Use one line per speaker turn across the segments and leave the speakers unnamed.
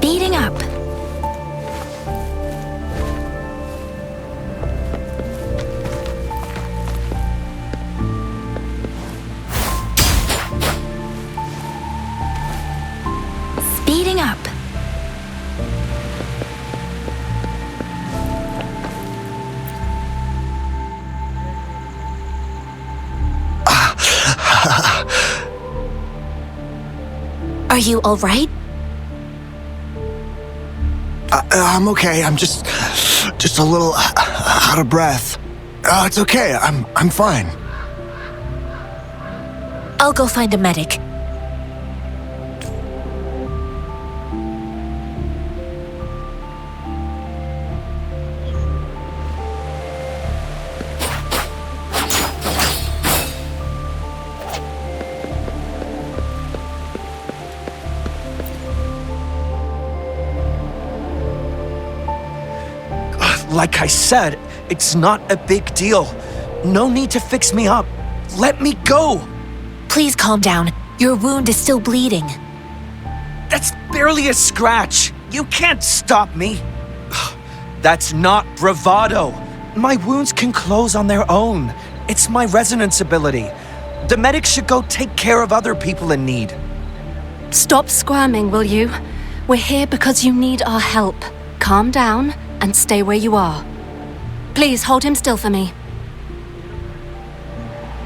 Speeding up. Speeding up. Are you all right?
I'm okay. I'm just a little out of breath. It's okay. I'm fine.
I'll go find a medic.
Like I said, it's not a big deal. No need to fix me up. Let me go.
Please calm down. Your wound is still bleeding.
That's barely a scratch. You can't stop me. That's not bravado. My wounds can close on their own. It's my resonance ability. The medics should go take care of other people in need.
Stop squirming, will you? We're here because you need our help. Calm down and stay where you are. Please hold him still for me.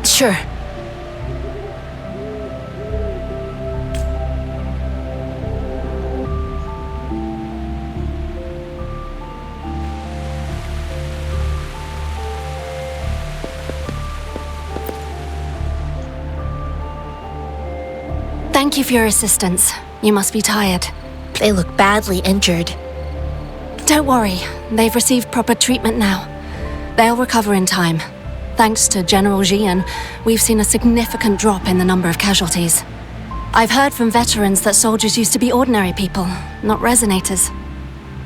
Sure.
Thank you for your assistance. You must be tired.
They look badly injured.
Don't worry, they've received proper treatment now. They'll recover in time. Thanks to General Jian, we've seen a significant drop in the number of casualties. I've heard from veterans that soldiers used to be ordinary people, not resonators.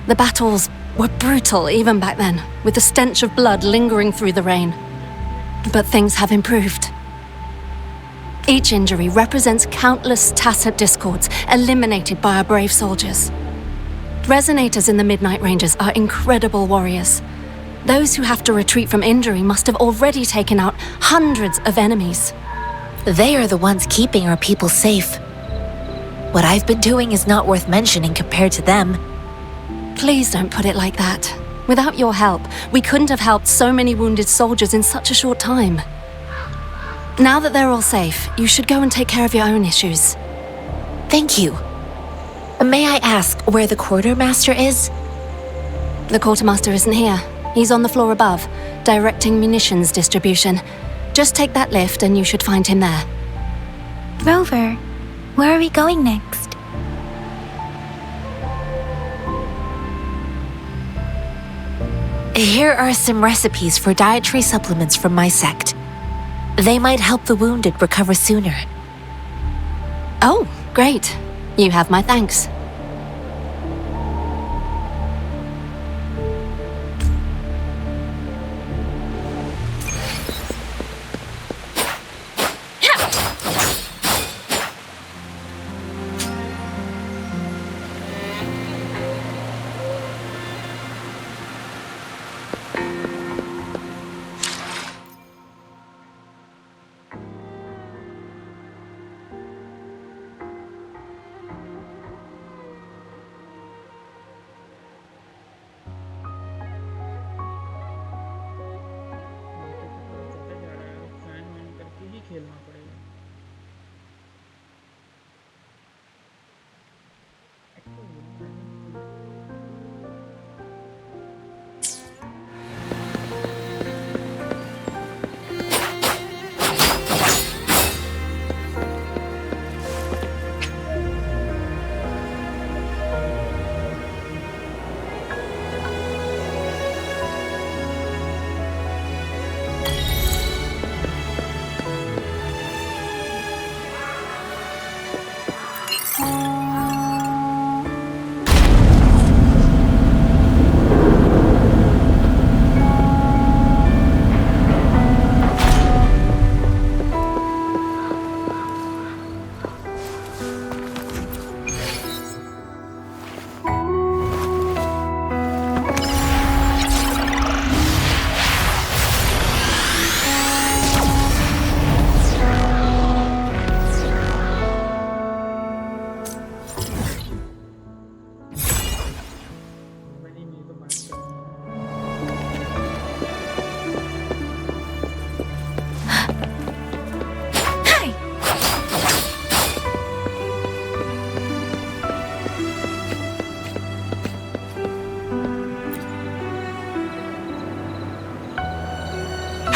The battles were brutal even back then, with the stench of blood lingering through the rain. But things have improved. Each injury represents countless tacit discords eliminated by our brave soldiers. Resonators in the Midnight Rangers are incredible warriors. Those who have to retreat from injury must have already taken out hundreds of enemies.
They are the ones keeping our people safe. What I've been doing is not worth mentioning compared to them.
Please don't put it like that. Without your help, we couldn't have helped so many wounded soldiers in such a short time. Now that they're all safe, you should go and take care of your own issues.
Thank you. May I ask where the quartermaster is?
The quartermaster isn't here. He's on the floor above, directing munitions distribution. Just take that lift and you should find him there.
Rover, where are we going next?
Here are some recipes for dietary supplements from my sect. They might help the wounded recover sooner.
Oh, great. You have my thanks.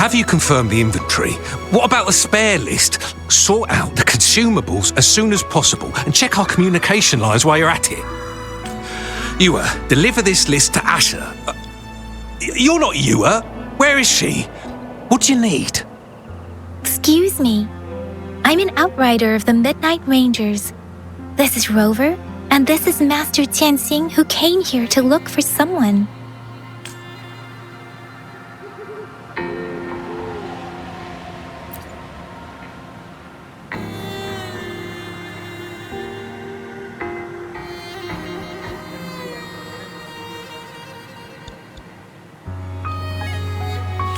have you confirmed the inventory? What about the spare list? Sort out the consumables as soon as possible and check our communication lines while you're at it. Ewa, deliver this list to Asher. You're not Ewa. Where is she? What do you need?
Excuse me. I'm an outrider of the Midnight Rangers. This is Rover, and this is Master Tianxing, who came here to look for someone.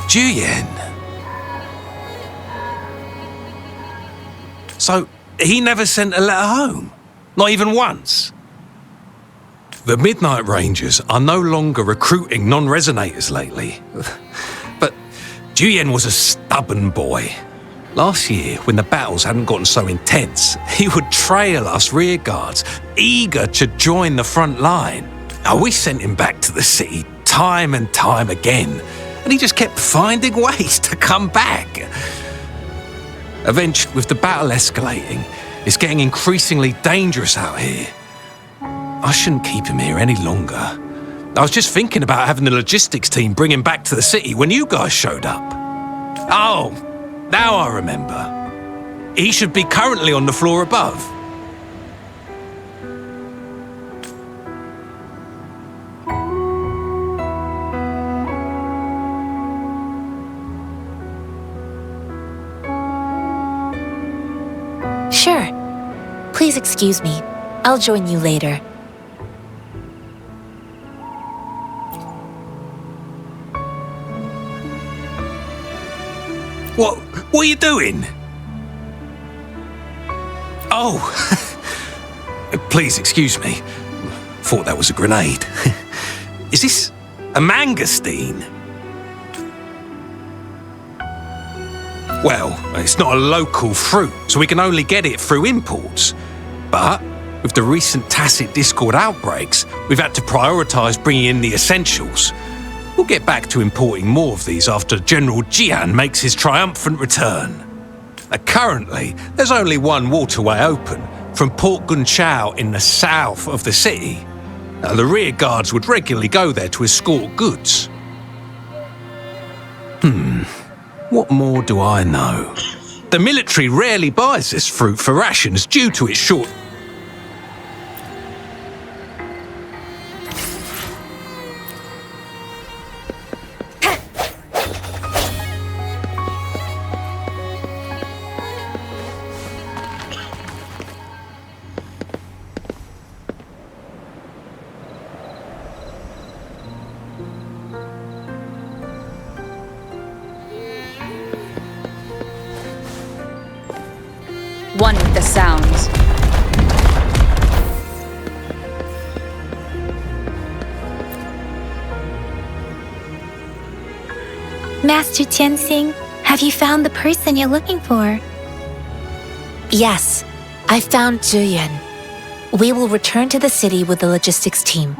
Juyen. So, he never sent a letter home? Not even once? The Midnight Rangers are no longer recruiting non-resonators lately. But Juyen was a stubborn boy. Last year, when the battles hadn't gotten so intense, he would trail us rearguards, eager to join the front line. Now, we sent him back to the city time and time again, and he just kept finding ways to come back. Eventually, with the battle escalating, it's getting increasingly dangerous out here. I shouldn't keep him here any longer. I was just thinking about having the logistics team bring him back to the city when you guys showed up. Oh, now I remember. He should be currently on the floor above.
Sure. Please excuse me. I'll join you later.
What are you doing? Oh, please excuse me. Thought that was a grenade. Is this a mangosteen? Well, it's not a local fruit, so we can only get it through imports. But with the recent tacit Discord outbreaks, we've had to prioritise bringing in the essentials. We'll get back to importing more of these after General Jian makes his triumphant return. Currently, there's only one waterway open, from Port Gunchao in the south of the city. The rear guards would regularly go there to escort goods. What more do I know? The military rarely buys this fruit for rations due to its short...
One with the sounds.
Master Tianxing, have you found the person you're looking for?
Yes, I found Juyen. We will return to the city with the logistics team.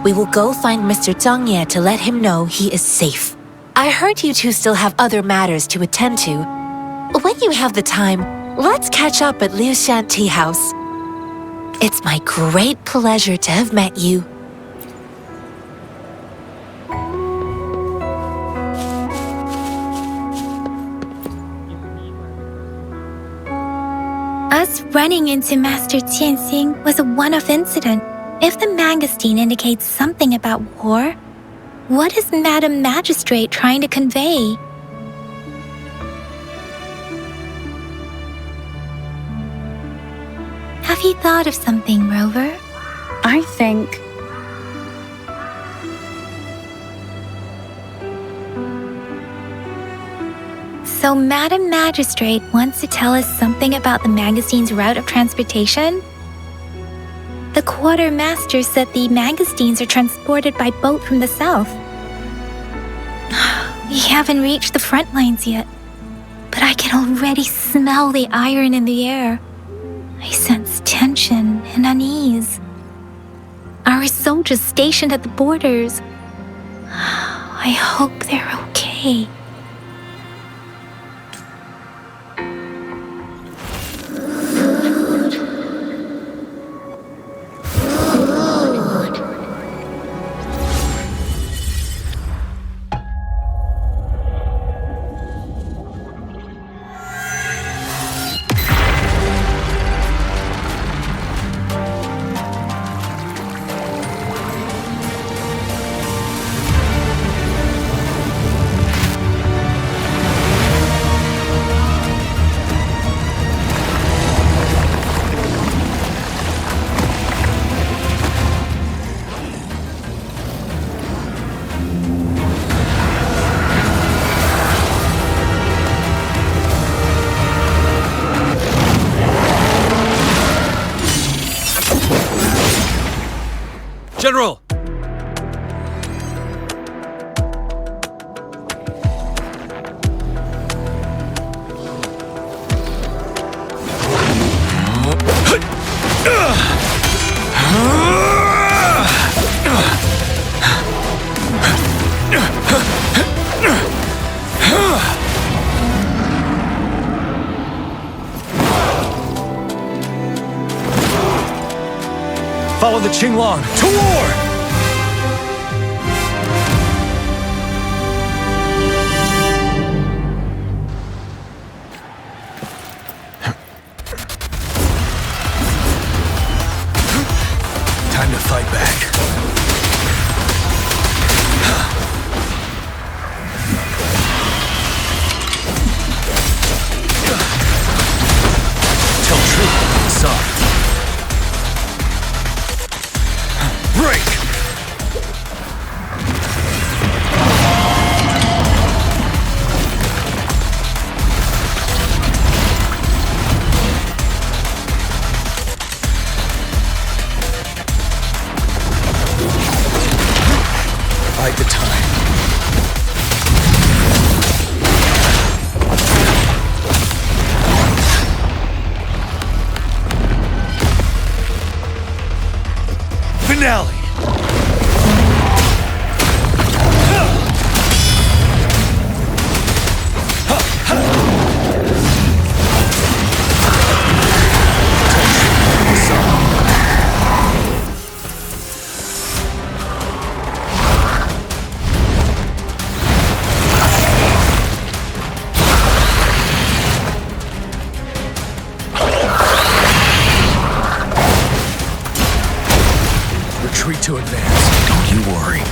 We will go find Mr. Zhang Ye to let him know he is safe. I heard you two still have other matters to attend to. When you have the time, let's catch up at Liu Shan Tea House. It's my great pleasure to have met you.
Us running into Master Tianxing was a one-off incident. If the mangosteen indicates something about war, what is Madam Magistrate trying to convey? Have you thought of something, Rover?
I think...
So Madam Magistrate wants to tell us something about the magazine's route of transportation? The quartermaster said the mangosteens are transported by boat from the south. We haven't reached the front lines yet, but I can already smell the iron in the air. I sense tension and unease. Our soldiers stationed at the borders. I hope they're okay.
General!
Follow the Qinglong to war! Time to fight back. Tell truth, son. Break! Bide the time. Finale! Retreat to advance. Don't you worry.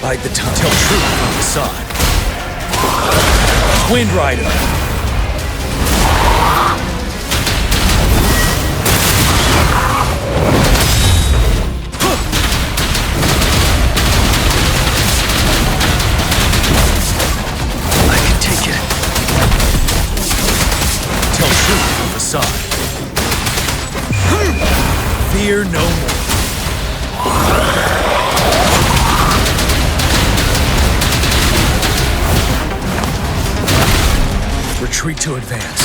Bide the time. Tell truth on the side. Wind Rider. I can take it. Tell truth on the side. Fear no more. Retreat to advance.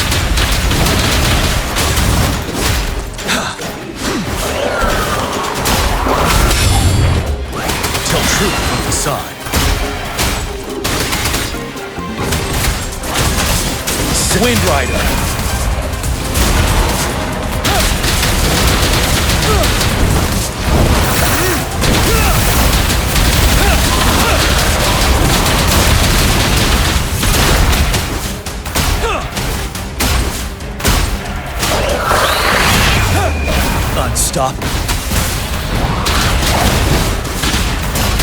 Tell truth on the side. Wind Rider. Unstoppable.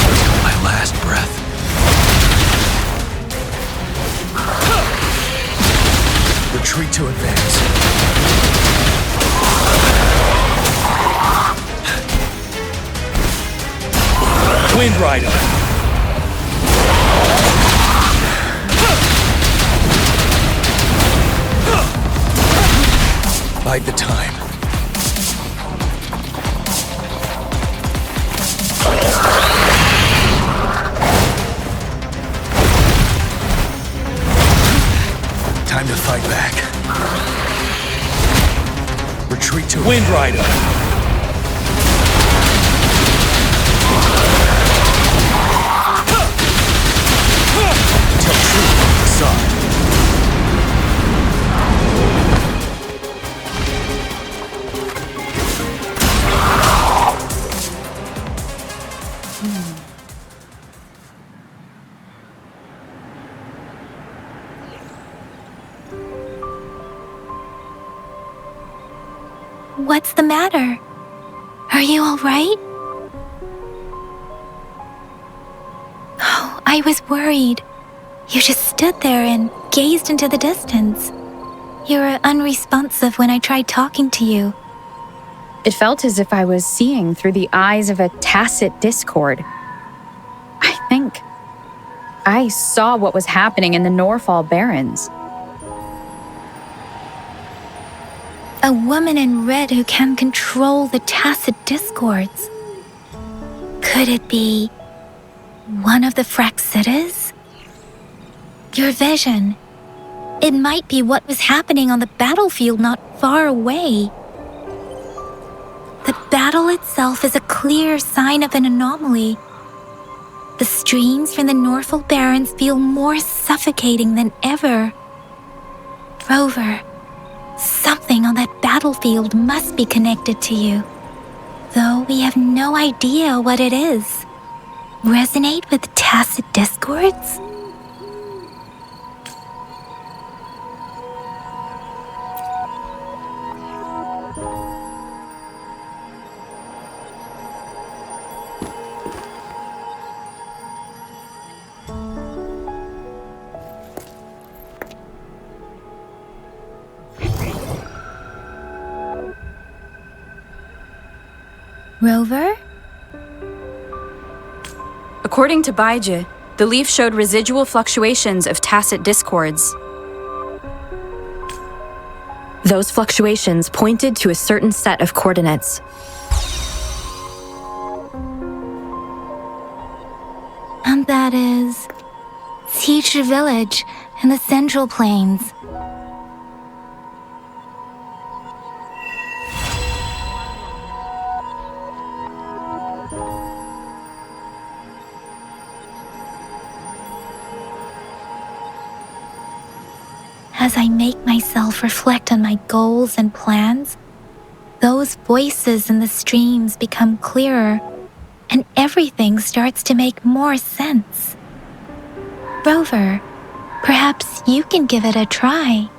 Until my last breath. Retreat to advance. Wind Rider. Bide the time. Time to fight back. Retreat to Wind Rider. Tell truth on the side.
What's the matter? Are you all right? Oh, I was worried. You just stood there and gazed into the distance. You were unresponsive when I tried talking to you.
It felt as if I was seeing through the eyes of a tacit discord. I think I saw what was happening in the Norfall Barrens.
A woman in red who can control the tacit discords. Could it be one of the Fraxitas? Your vision. It might be what was happening on the battlefield not far away. The battle itself is a clear sign of an anomaly. The streams from the Norfolk Barrens feel more suffocating than ever. Rover, something on that battlefield must be connected to you, though we have no idea what it is. Resonate with tacit discords? Rover?
According to Baiji, the leaf showed residual fluctuations of tacit discords. Those fluctuations pointed to a certain set of coordinates.
And that is Teacher Village in the Central Plains. As I make myself reflect on my goals and plans, those voices in the streams become clearer, and everything starts to make more sense. Rover, perhaps you can give it a try.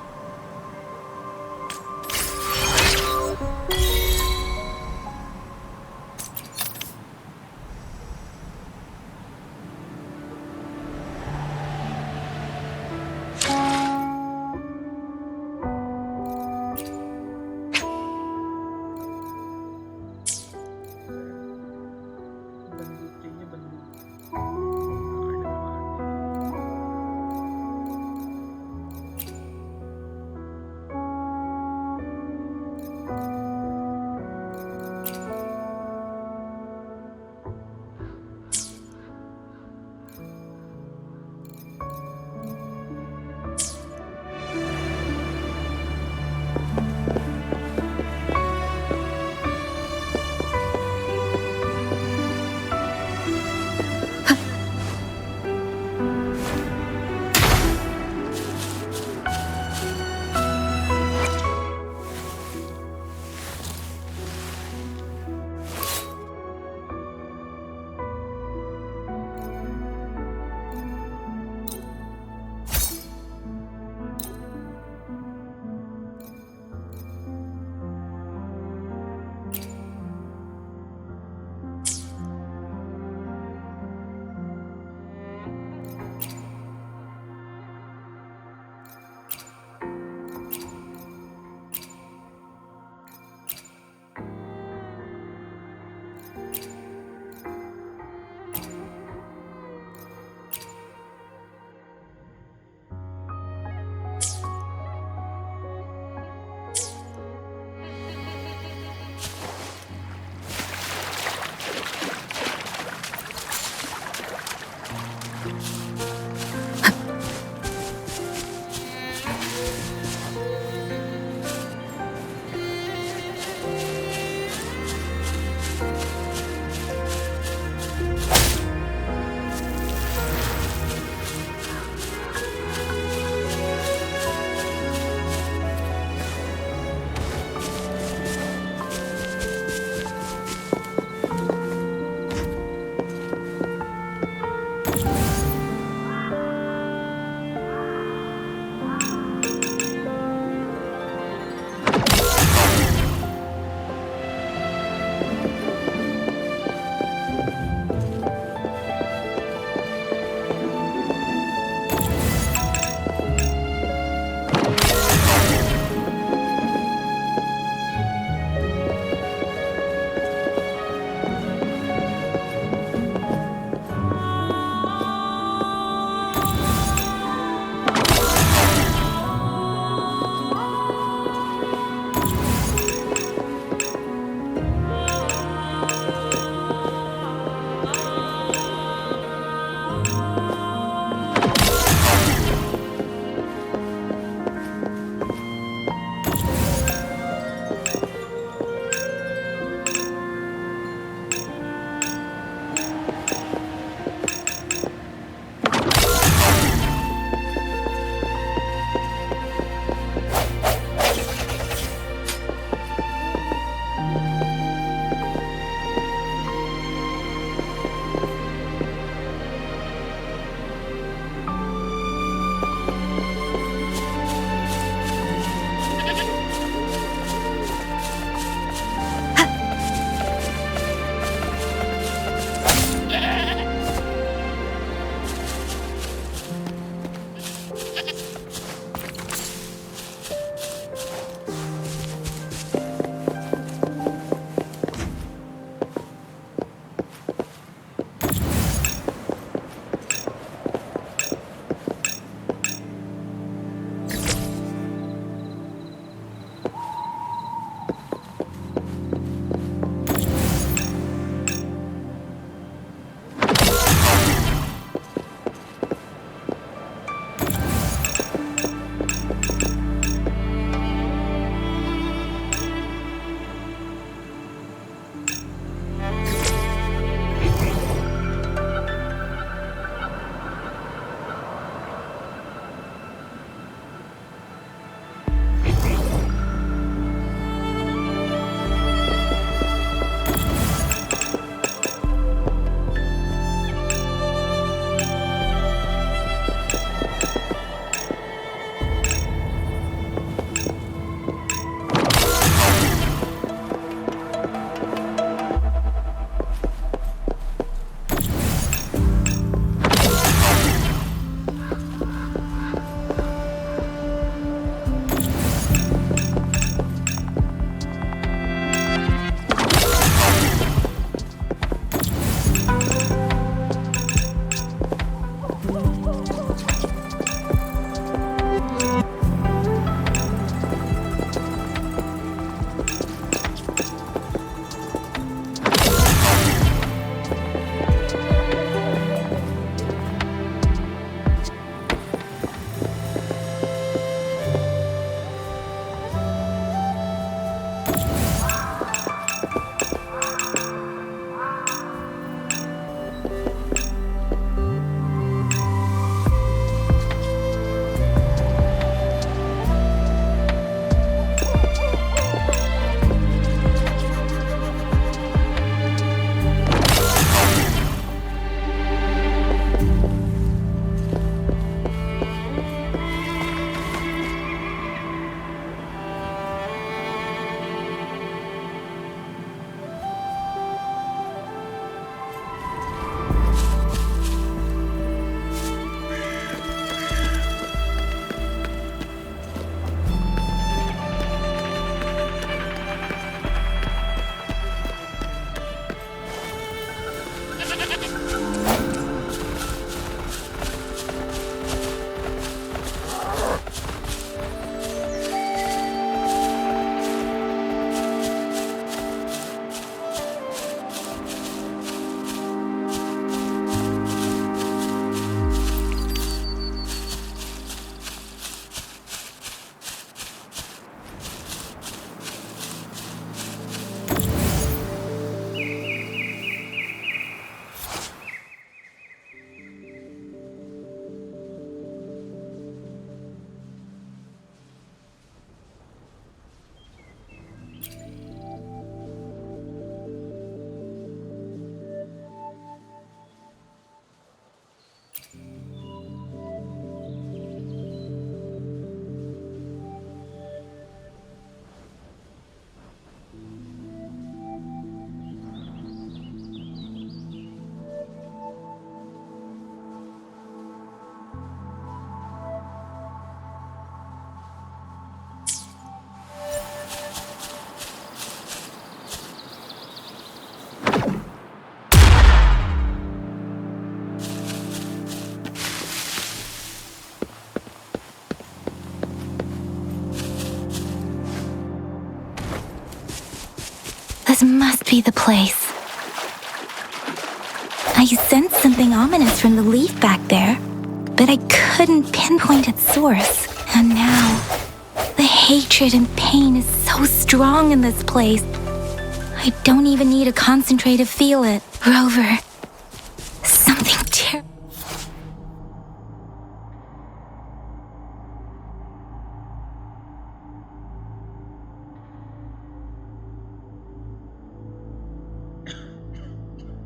This must be the place. I sensed something ominous from the leaf back there, but I couldn't pinpoint its source. And now, the hatred and pain is so strong in this place. I don't even need to concentrate to feel it. Rover, something terrible.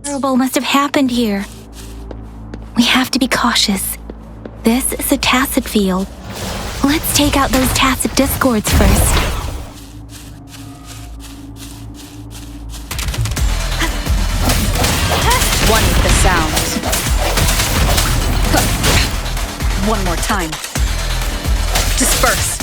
Terrible must have happened here. We have to be cautious. This is a tacit field. Let's take out those tacit discords first.
One with the sounds. One more time. Disperse.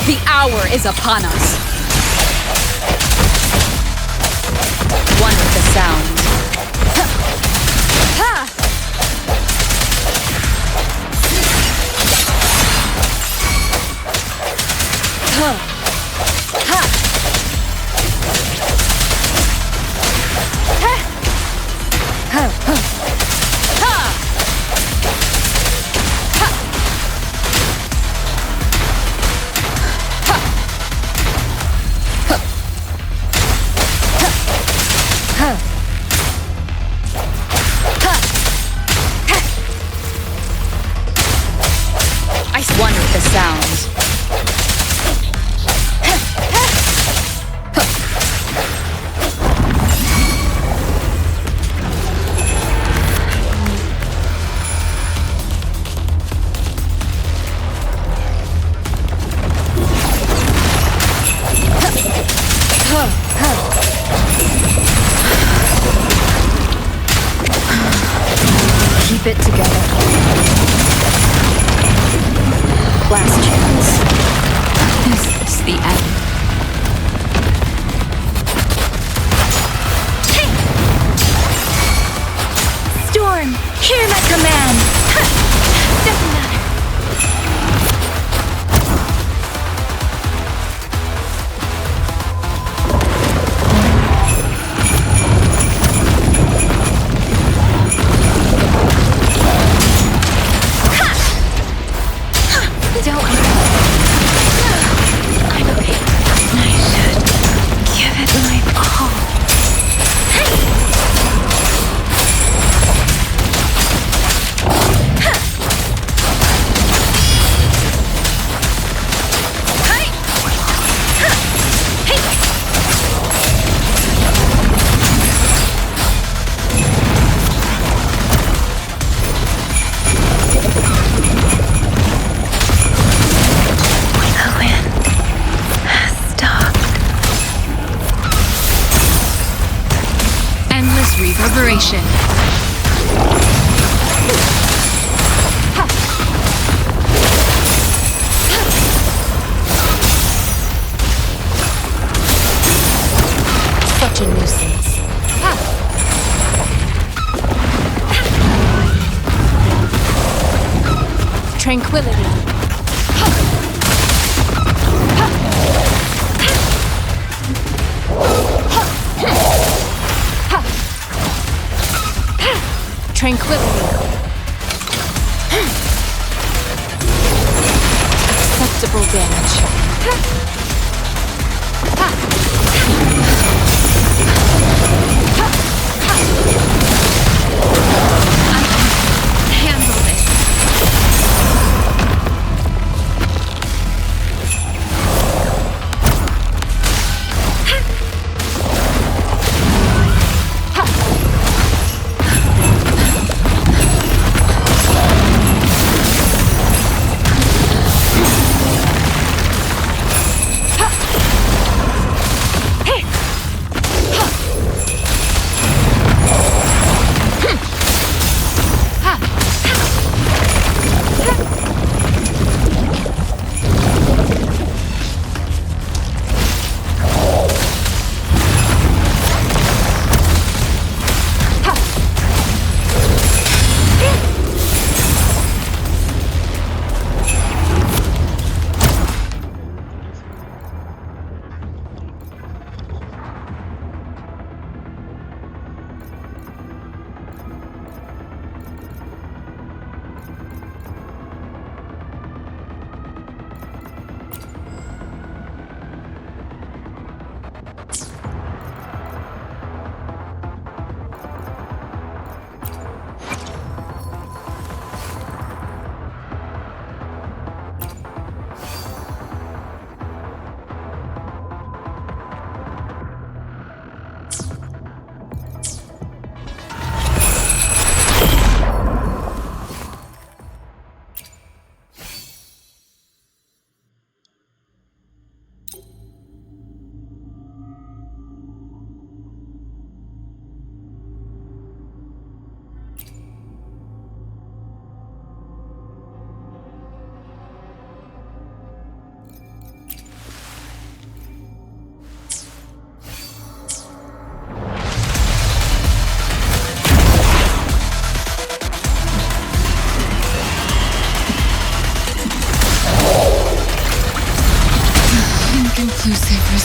The hour is upon us. One with the sound. One with the sounds. Keep it together. Last chance. This is the end.
Storm, hear my command! Doesn't matter. Don't worry. I'm okay. I should give it my all.
Reverberation.
Such a nuisance.
Tranquility. Tranquility. Acceptable damage. Handle this.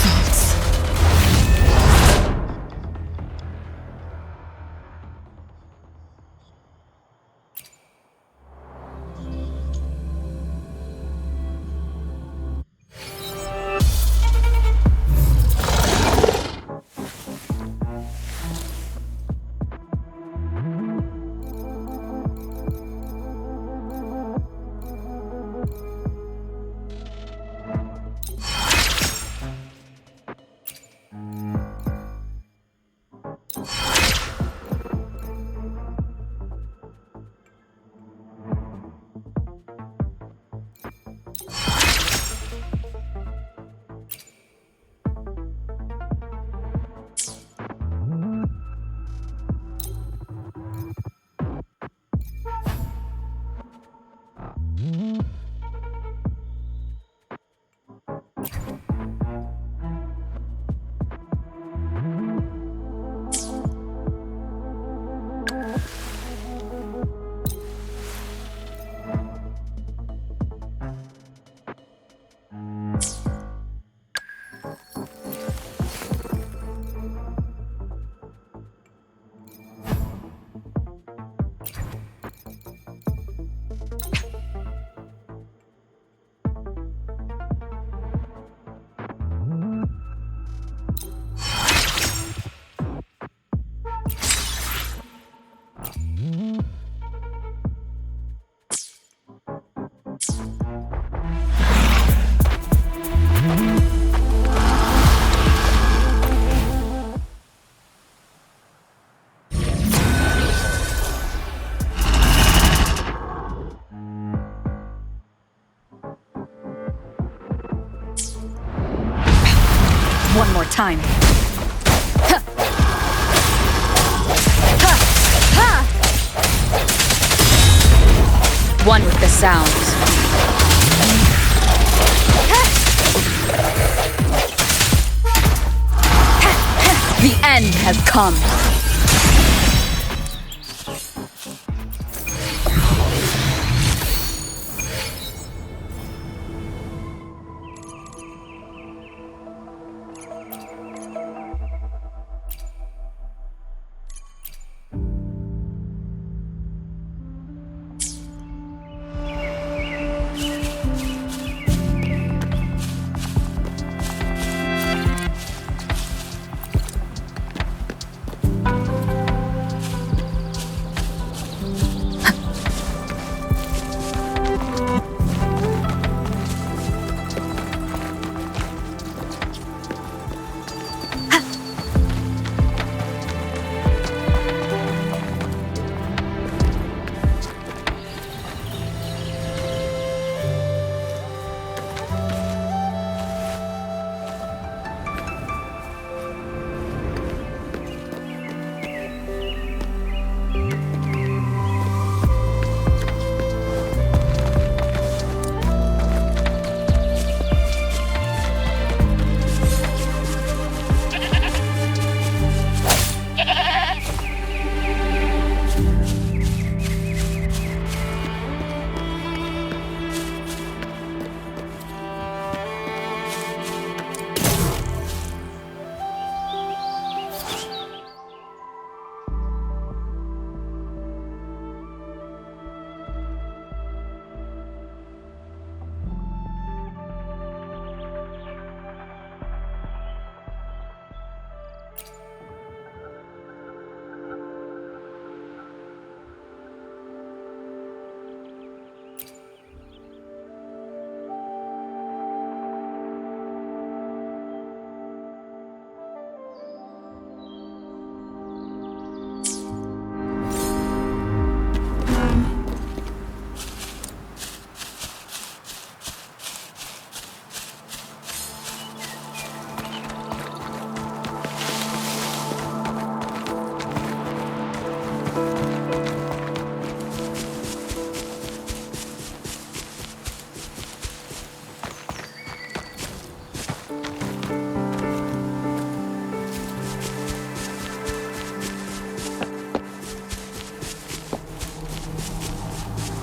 results.
One more time. One with the sounds. The end has come.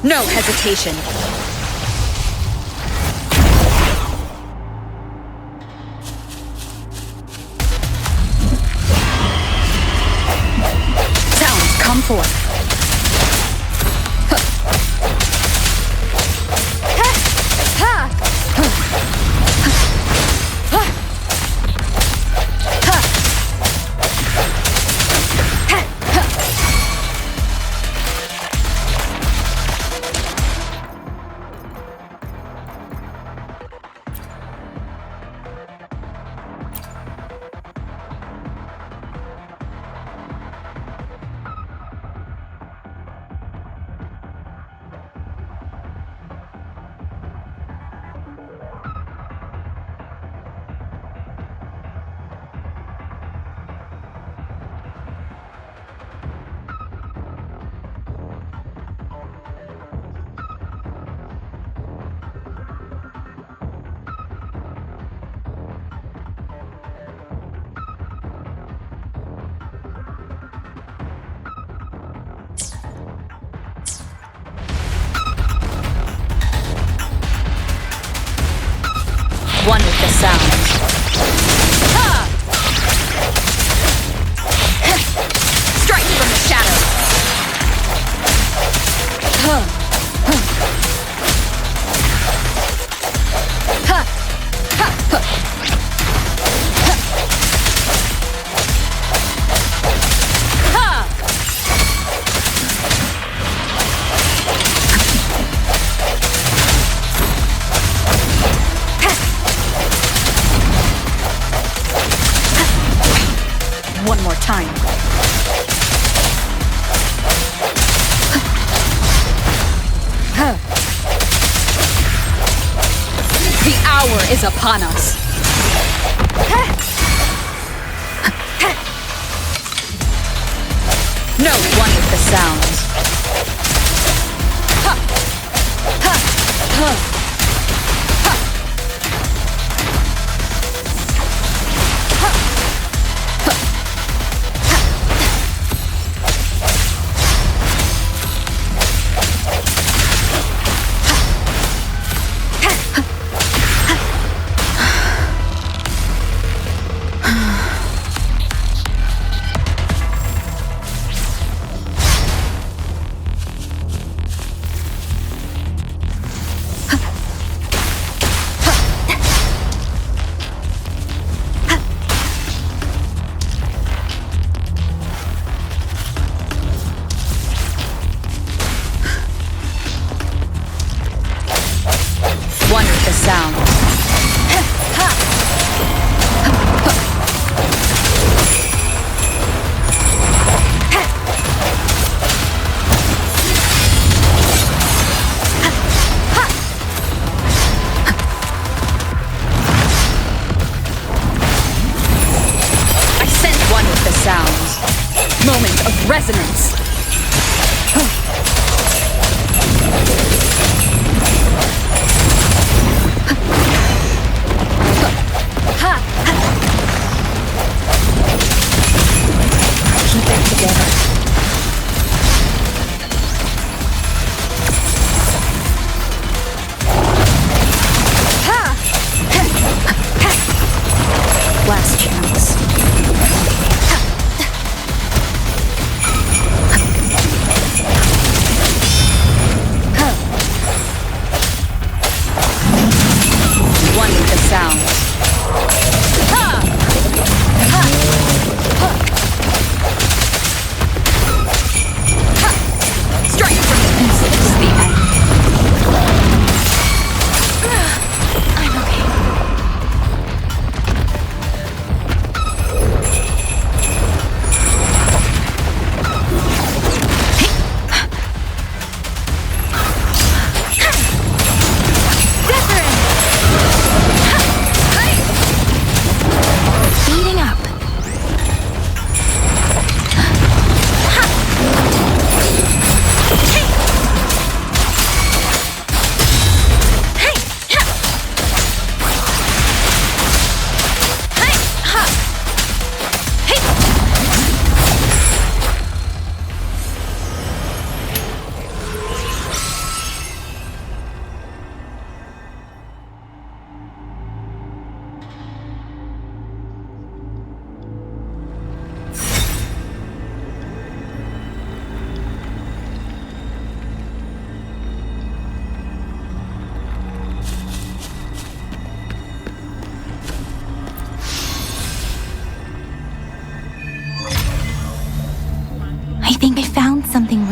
No hesitation.
forth.
One with the sounds. Strike from the shadows. One more time. The hour is upon us. No one with the sounds.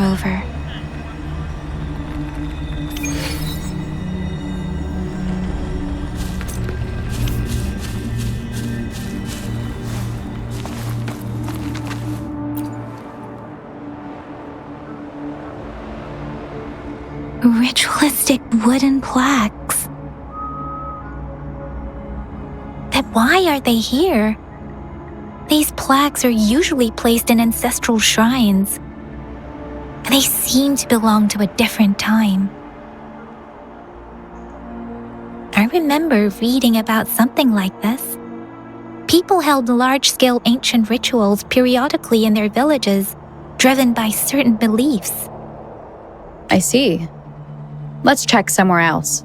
Rover. Ritualistic wooden plaques. But why are they here? These plaques are usually placed in ancestral shrines. They seem to belong to a different time. I remember reading about something like this. People held large-scale ancient rituals periodically in their villages, driven by certain beliefs.
I see. Let's check somewhere else.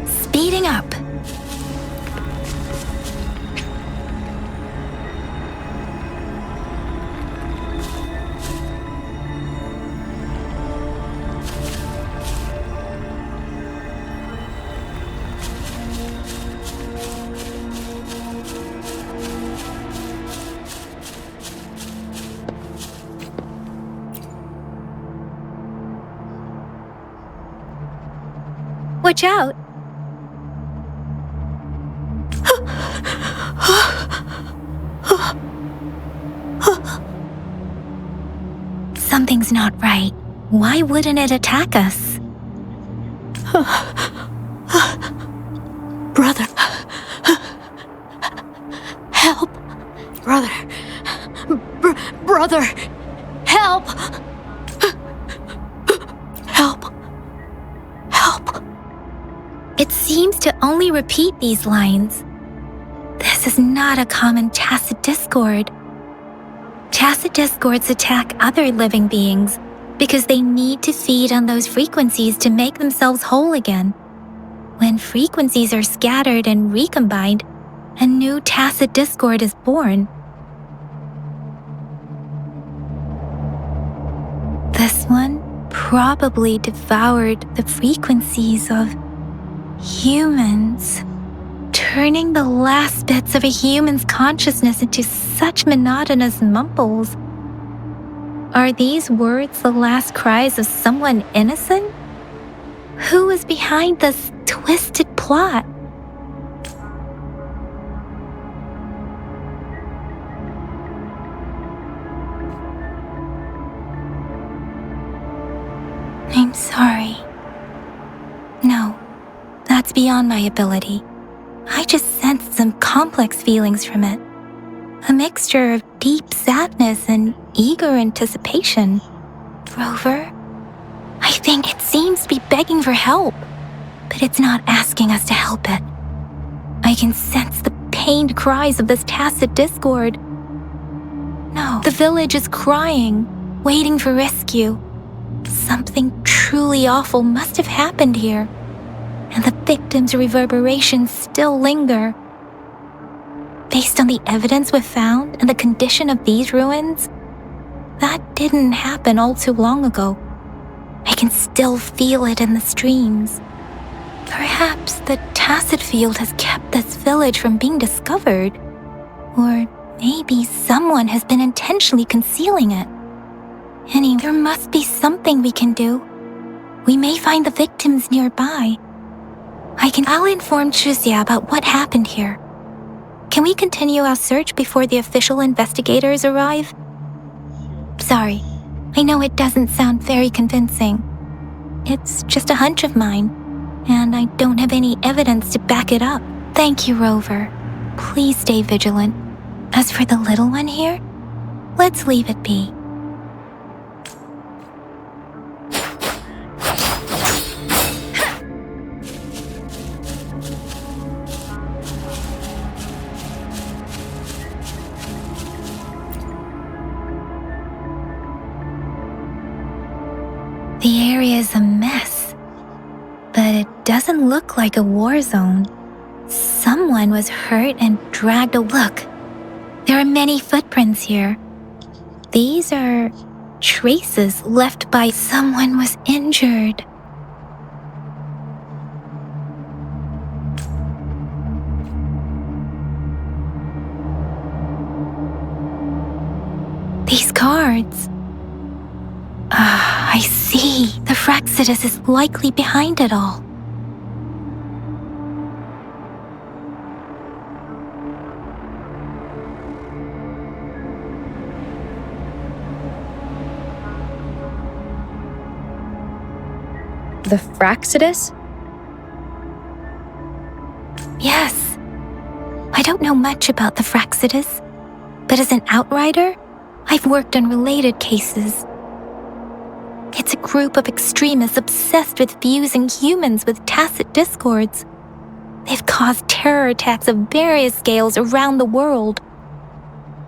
Speeding up. Watch out! Something's not right. Why wouldn't it attack us?
Brother. Help. Brother. Brother. Help. Help. Help.
It seems to only repeat these lines. This is not a common tacit discord. Tacit discords attack other living beings because they need to feed on those frequencies to make themselves whole again. When frequencies are scattered and recombined, a new tacit discord is born. This one probably devoured the frequencies of humans, turning the last bits of a human's consciousness into such monotonous mumbles. Are these words the last cries of someone innocent? Who is behind this twisted plot? I'm sorry. No, that's beyond my ability. I just sensed some complex feelings from it. A mixture of deep sadness and eager anticipation. Rover, I think it seems to be begging for help, but it's not asking us to help it. I can sense the pained cries of this tacit discord. No, the village is crying, waiting for rescue. Something truly awful must have happened here, and the victims' reverberations still linger. Based on the evidence we've found and the condition of these ruins, that didn't happen all too long ago. I can still feel it in the streams. Perhaps the tacit field has kept this village from being discovered, or maybe someone has been intentionally concealing it. Anyway, there must be something we can do. We may find the victims nearby. I'll inform Chuzia about what happened here. Can we continue our search before the official investigators arrive? Sorry, I know it doesn't sound very convincing. It's just a hunch of mine, and I don't have any evidence to back it up. Thank you, Rover. Please stay vigilant. As for the little one here, let's leave it be. The area is a mess, but it doesn't look like a war zone. Someone was hurt and dragged. Look, there are many footprints here. These are traces left by someone was injured. These cards. I see. The Fraxidus is likely behind it all.
The Fraxidus?
Yes. I don't know much about the Fraxidus, but as an outrider, I've worked on related cases. It's a group of extremists obsessed with fusing humans with tacit discords. They've caused terror attacks of various scales around the world.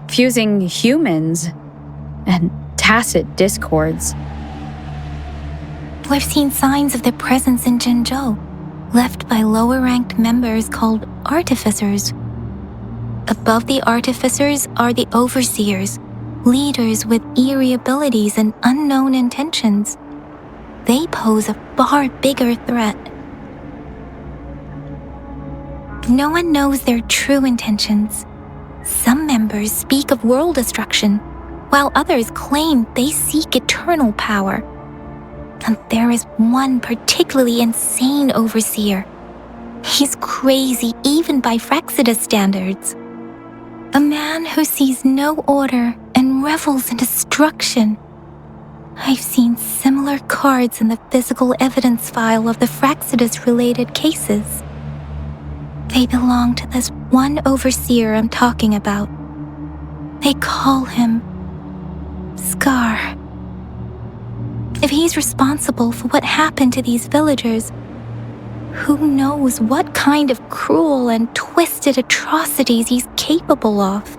Fusing humans and tacit discords.
We've seen signs of their presence in Jinzhou, left by lower-ranked members called artificers. Above the artificers are the overseers, leaders with eerie abilities and unknown intentions. They pose a far bigger threat. No one knows their true intentions. Some members speak of world destruction, while others claim they seek eternal power. And there is one particularly insane overseer. He's crazy even by Fraxidus standards. A man who sees no order and revels in destruction. I've seen similar cards in the physical evidence file of the Fraxidus-related cases. They belong to this one overseer I'm talking about. They call him Scar. If he's responsible for what happened to these villagers, who knows what kind of cruel and twisted atrocities he's capable of?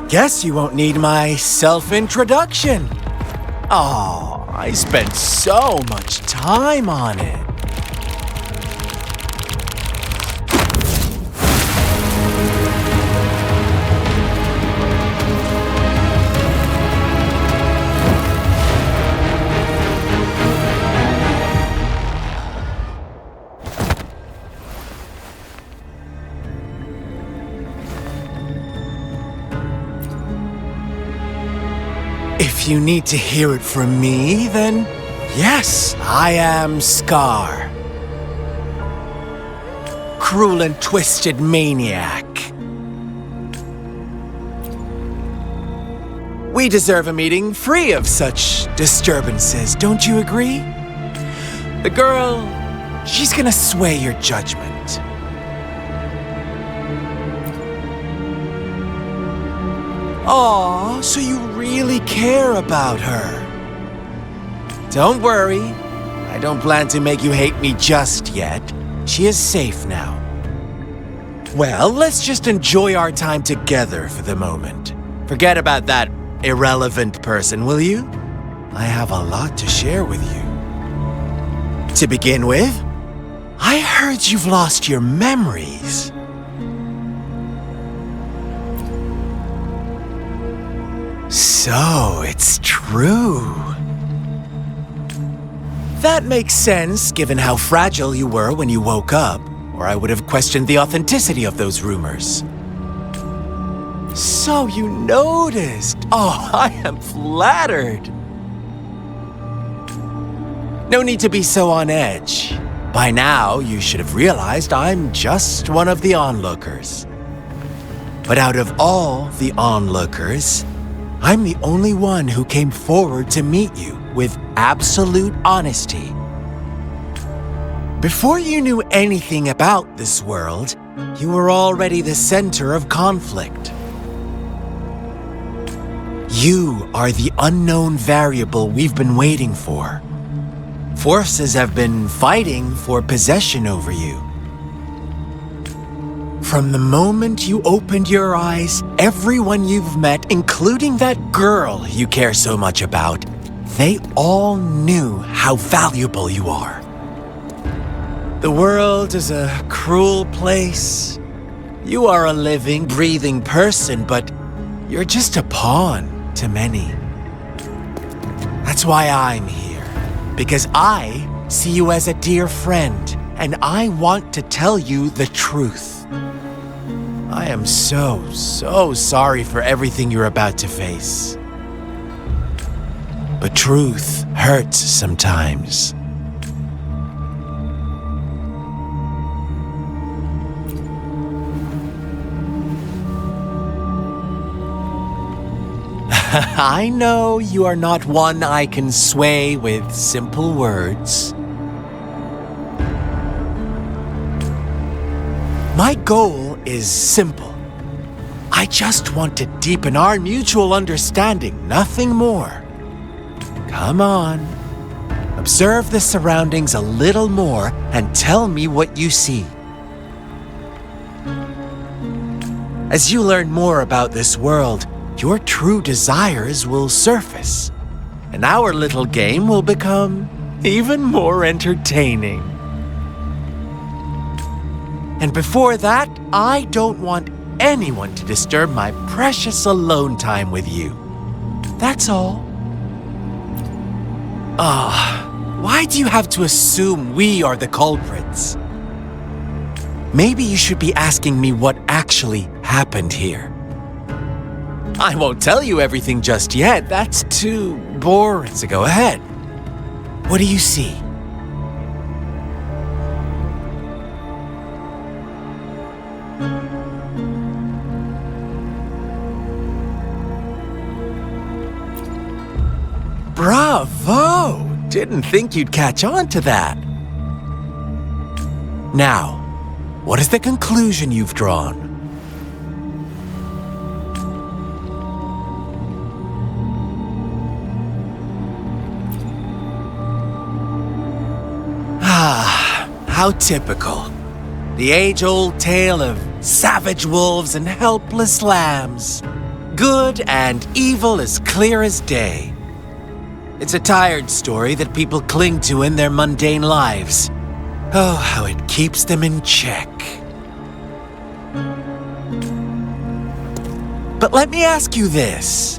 Guess you won't need my self-introduction. Oh, I spent so much time on it. If you need to hear it from me, then yes, I am Scar. Cruel and twisted maniac. We deserve a meeting free of such disturbances, don't you agree? The girl, she's gonna sway your judgment. Aw, so you really care about her. Don't worry, I don't plan to make you hate me just yet. She is safe now. Well, let's just enjoy our time together for the moment. Forget about that irrelevant person, will you? I have a lot to share with you. To begin with, I heard you've lost your memories. So, it's true. That makes sense, given how fragile you were when you woke up, or I would have questioned the authenticity of those rumors. So you noticed. Oh, I am flattered. No need to be so on edge. By now, you should have realized I'm just one of the onlookers. But out of all the onlookers, I'm the only one who came forward to meet you with absolute honesty. Before you knew anything about this world, you were already the center of conflict. You are the unknown variable we've been waiting for. Forces have been fighting for possession over you. From the moment you opened your eyes, everyone you've met, including that girl you care so much about, they all knew how valuable you are. The world is a cruel place. You are a living, breathing person, but you're just a pawn to many. That's why I'm here. Because I see you as a dear friend, and I want to tell you the truth. I am so sorry for everything you're about to face. But truth hurts sometimes. I know you are not one I can sway with simple words. My goal is simple. I just want to deepen our mutual understanding, nothing more. Come on. Observe the surroundings a little more and tell me what you see. As you learn more about this world, your true desires will surface, and our little game will become even more entertaining. And before that, I don't want anyone to disturb my precious alone time with you. That's all. Why do you have to assume we are the culprits? Maybe you should be asking me what actually happened here. I won't tell you everything just yet. That's too boring. So go ahead. What do you see? Bravo! Didn't think you'd catch on to that. Now, what is the conclusion you've drawn? How typical. The age-old tale of savage wolves and helpless lambs. Good and evil as clear as day. It's a tired story that people cling to in their mundane lives. Oh, how it keeps them in check. But let me ask you this.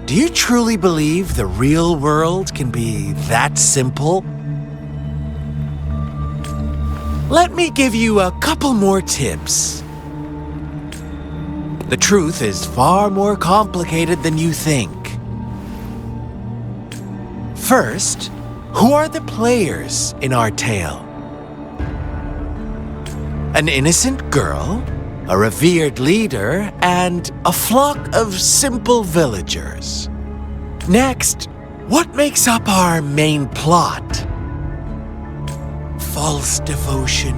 Do you truly believe the real world can be that simple? Let me give you a couple more tips. The truth is far more complicated than you think. First, who are the players in our tale? An innocent girl, a revered leader, and a flock of simple villagers. Next, what makes up our main plot? False devotion,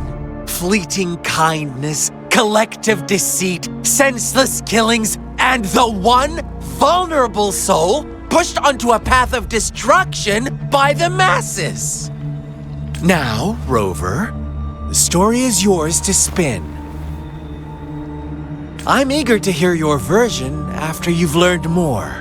fleeting kindness, collective deceit, senseless killings, and the one vulnerable soul pushed onto a path of destruction by the masses. Now, Rover, the story is yours to spin. I'm eager to hear your version after you've learned more.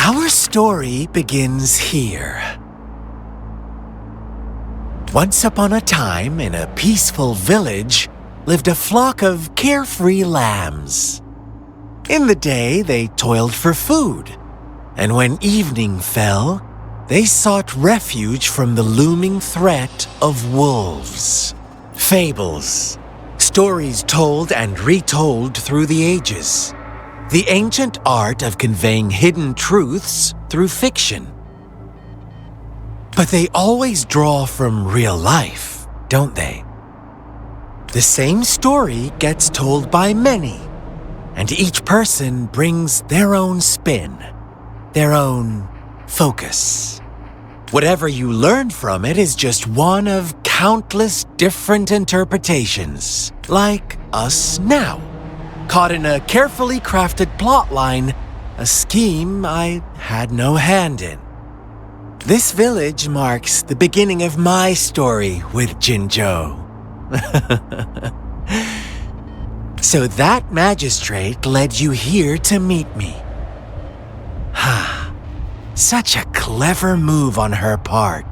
Our story begins here. Once upon a time, in a peaceful village, lived a flock of carefree lambs. In the day, they toiled for food, and when evening fell, they sought refuge from the looming threat of wolves. Fables, stories told and retold through the ages. The ancient art of conveying hidden truths through fiction. But they always draw from real life, don't they? The same story gets told by many, and each person brings their own spin, their own focus. Whatever you learn from it is just one of countless different interpretations, like us now, caught in a carefully crafted plotline, a scheme I had no hand in. This village marks the beginning of my story with Jinzhou. So that magistrate led you here to meet me. Ha, such a clever move on her part.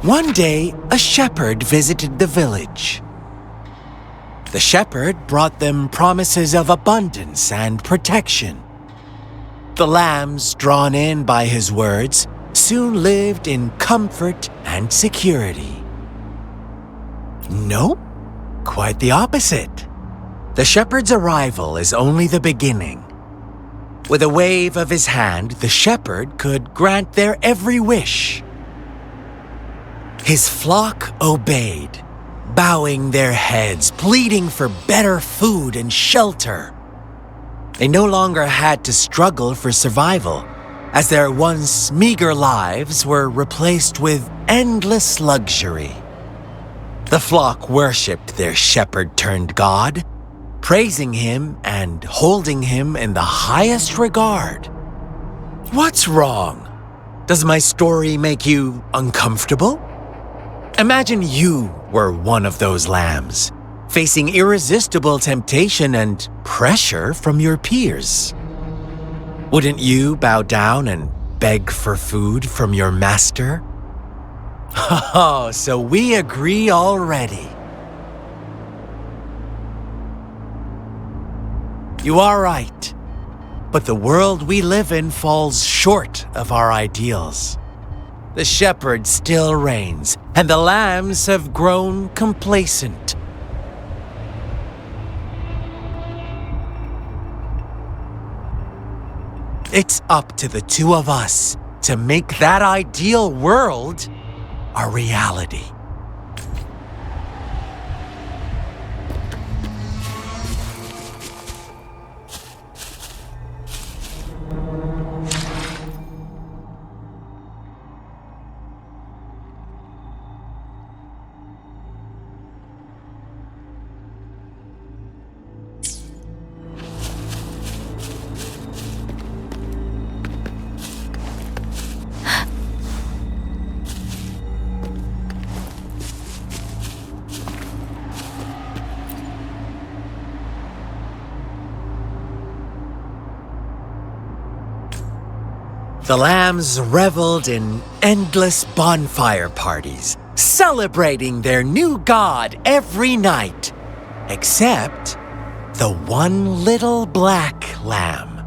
One day, a shepherd visited the village. The shepherd brought them promises of abundance and protection. The lambs, drawn in by his words, soon lived in comfort and security. Nope, quite the opposite. The shepherd's arrival is only the beginning. With a wave of his hand, the shepherd could grant their every wish. His flock obeyed, bowing their heads, pleading for better food and shelter. They no longer had to struggle for survival, as their once meager lives were replaced with endless luxury. The flock worshipped their shepherd-turned-god, praising him and holding him in the highest regard. What's wrong? Does my story make you uncomfortable? Imagine you were one of those lambs, facing irresistible temptation and pressure from your peers. Wouldn't you bow down and beg for food from your master? Oh, so we agree already. You are right. But the world we live in falls short of our ideals. The shepherd still reigns, and the lambs have grown complacent. It's up to the two of us to make that ideal world a reality. The lambs reveled in endless bonfire parties, celebrating their new god every night, except the one little black lamb.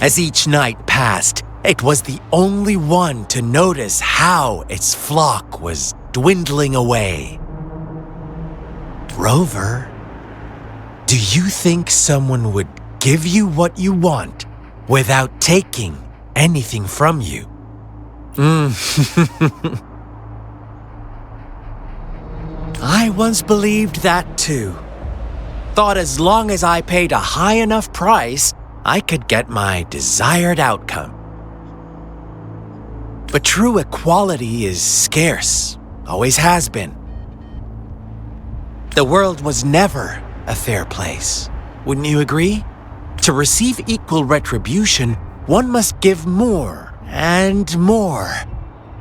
As each night passed, it was the only one to notice how its flock was dwindling away. Rover, do you think someone would give you what you want without taking anything from you? I once believed that too. Thought as long as I paid a high enough price, I could get my desired outcome. But true equality is scarce, always has been. The world was never a fair place, wouldn't you agree? To receive equal retribution, one must give more and more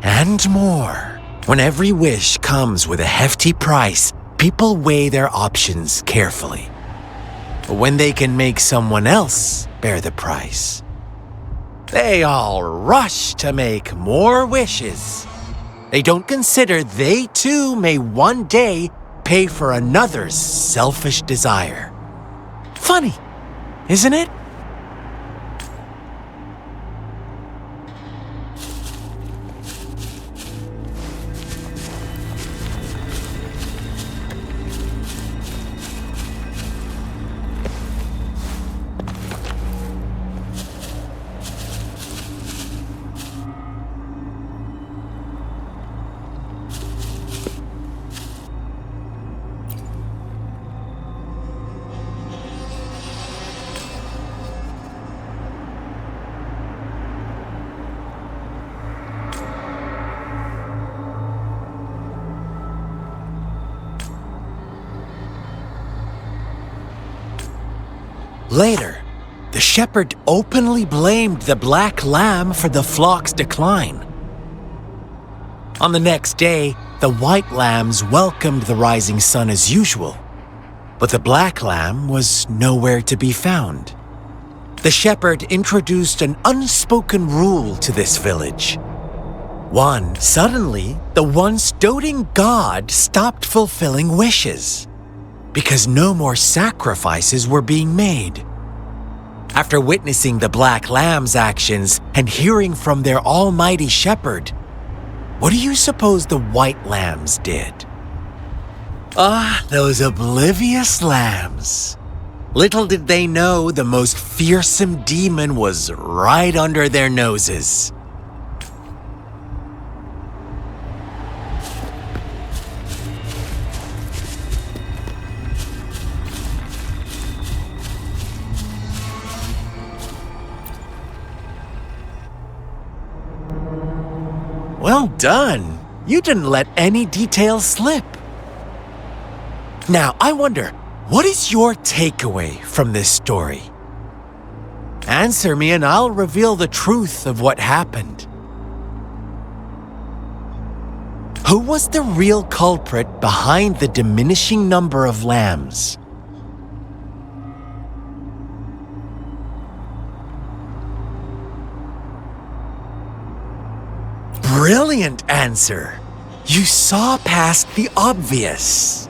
and more. When every wish comes with a hefty price, people weigh their options carefully. But when they can make someone else bear the price, they all rush to make more wishes. They don't consider they too may one day pay for another's selfish desire. Funny, isn't it? Later, the shepherd openly blamed the black lamb for the flock's decline. On the next day, the white lambs welcomed the rising sun as usual, but the black lamb was nowhere to be found. The shepherd introduced an unspoken rule to this village. Suddenly, the once doting god stopped fulfilling wishes, because no more sacrifices were being made. After witnessing the black lamb's actions and hearing from their almighty shepherd, what do you suppose the white lambs did? Those oblivious lambs. Little did they know the most fearsome demon was right under their noses. Well done. You didn't let any details slip. Now, I wonder, what is your takeaway from this story? Answer me and I'll reveal the truth of what happened. Who was the real culprit behind the diminishing number of lambs? Brilliant answer. You saw past the obvious.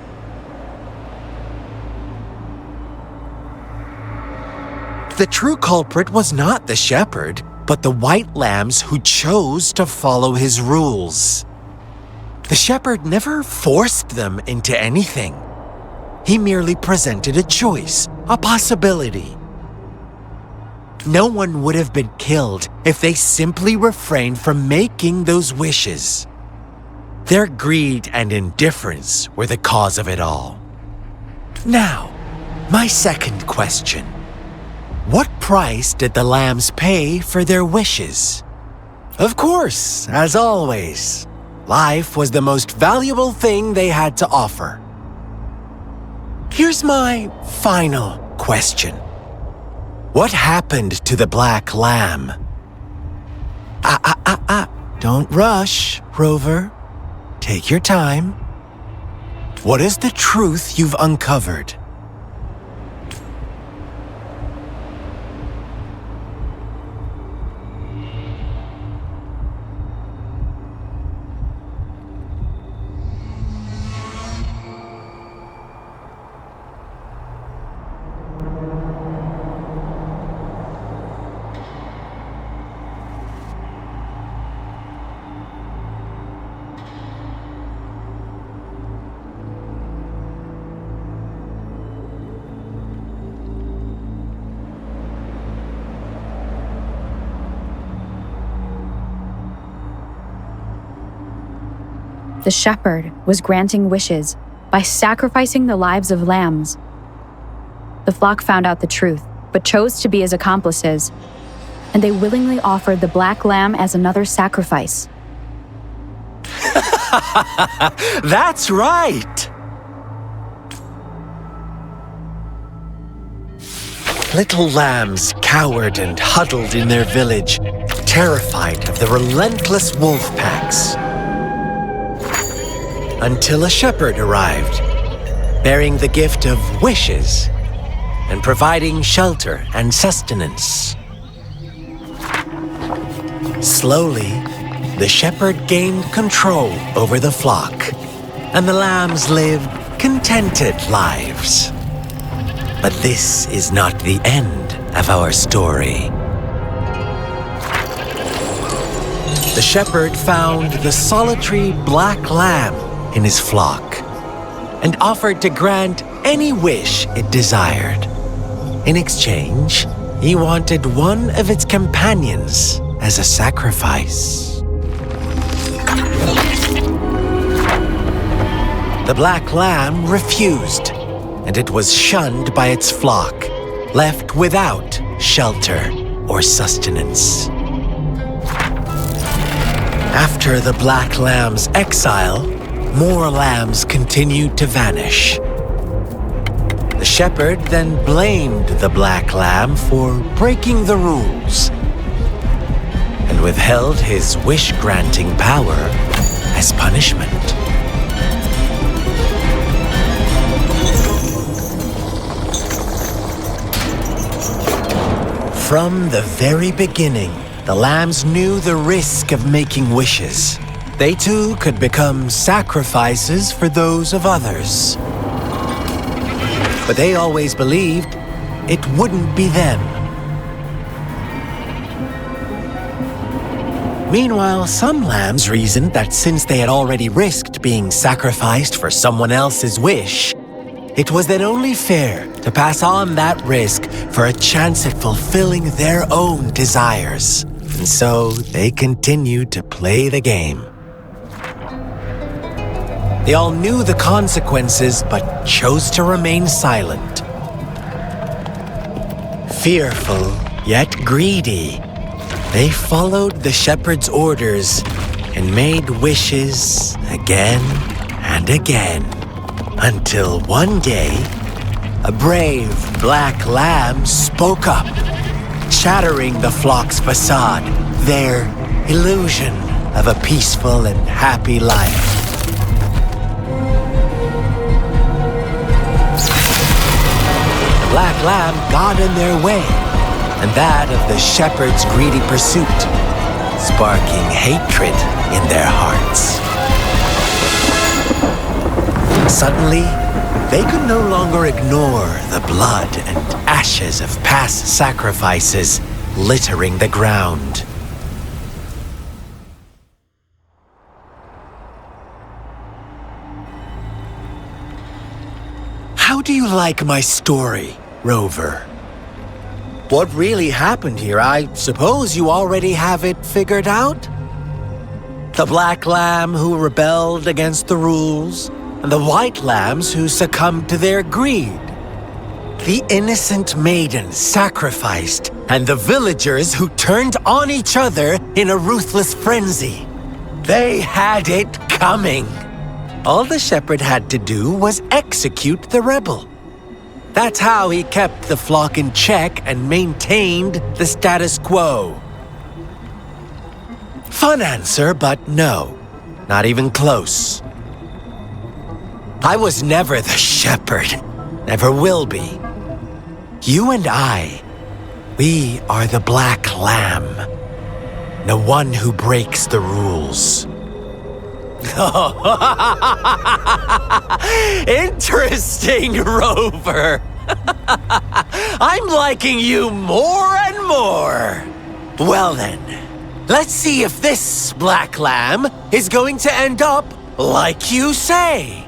The true culprit was not the shepherd, but the white lambs who chose to follow his rules. The shepherd never forced them into anything. He merely presented a choice, a possibility. No one would have been killed if they simply refrained from making those wishes. Their greed and indifference were the cause of it all. Now, my second question. What price did the lambs pay for their wishes? Of course, as always, life was the most valuable thing they had to offer. Here's my final question. What happened to the black lamb? Don't rush, Rover. Take your time. What is the truth you've uncovered?
The shepherd was granting wishes by sacrificing the lives of lambs. The flock found out the truth, but chose to be his accomplices, and they willingly offered the black lamb as another sacrifice.
That's right! Little lambs cowered and huddled in their village, terrified of the relentless wolf packs. Until a shepherd arrived, bearing the gift of wishes and providing shelter and sustenance. Slowly, the shepherd gained control over the flock, and the lambs lived contented lives. But this is not the end of our story. The shepherd found the solitary black lamb in his flock and offered to grant any wish it desired. In exchange, he wanted one of its companions as a sacrifice. The black lamb refused, and it was shunned by its flock, left without shelter or sustenance. After the black lamb's exile, more lambs continued to vanish. The shepherd then blamed the black lamb for breaking the rules and withheld his wish-granting power as punishment. From the very beginning, the lambs knew the risk of making wishes. They too could become sacrifices for those of others. But they always believed it wouldn't be them. Meanwhile, some lambs reasoned that since they had already risked being sacrificed for someone else's wish, it was then only fair to pass on that risk for a chance at fulfilling their own desires. And so they continued to play the game. They all knew the consequences, but chose to remain silent. Fearful, yet greedy, they followed the shepherd's orders and made wishes again and again, until one day, a brave black lamb spoke up, shattering the flock's facade, their illusion of a peaceful and happy life. The black lamb got in their way, and that of the shepherd's greedy pursuit, sparking hatred in their hearts. Suddenly, They could no longer ignore the blood and ashes of past sacrifices littering the ground. How do you like my story, Rover? What really happened here, I suppose you already have it figured out? The black lamb who rebelled against the rules, and the white lambs who succumbed to their greed. The innocent maiden sacrificed, and the villagers who turned on each other in a ruthless frenzy. They had it coming. All the shepherd had to do was execute the rebel. That's how he kept the flock in check and maintained the status quo. Fun answer, but no, not even close. I was never the shepherd, never will be. You and I, we are the black lamb, the one who breaks the rules. Interesting, Rover. I'm liking you more and more. Well then, let's see if this black lamb is going to end up like you say.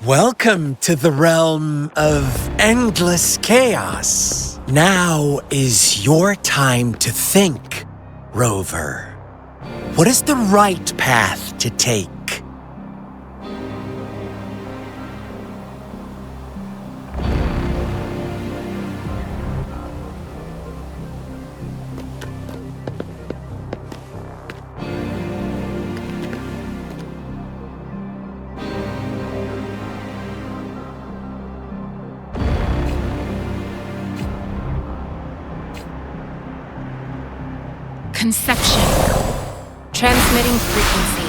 Welcome to the realm of endless chaos. Now is your time to think, Rover. What is the right path to take?
Conception. Transmitting frequency.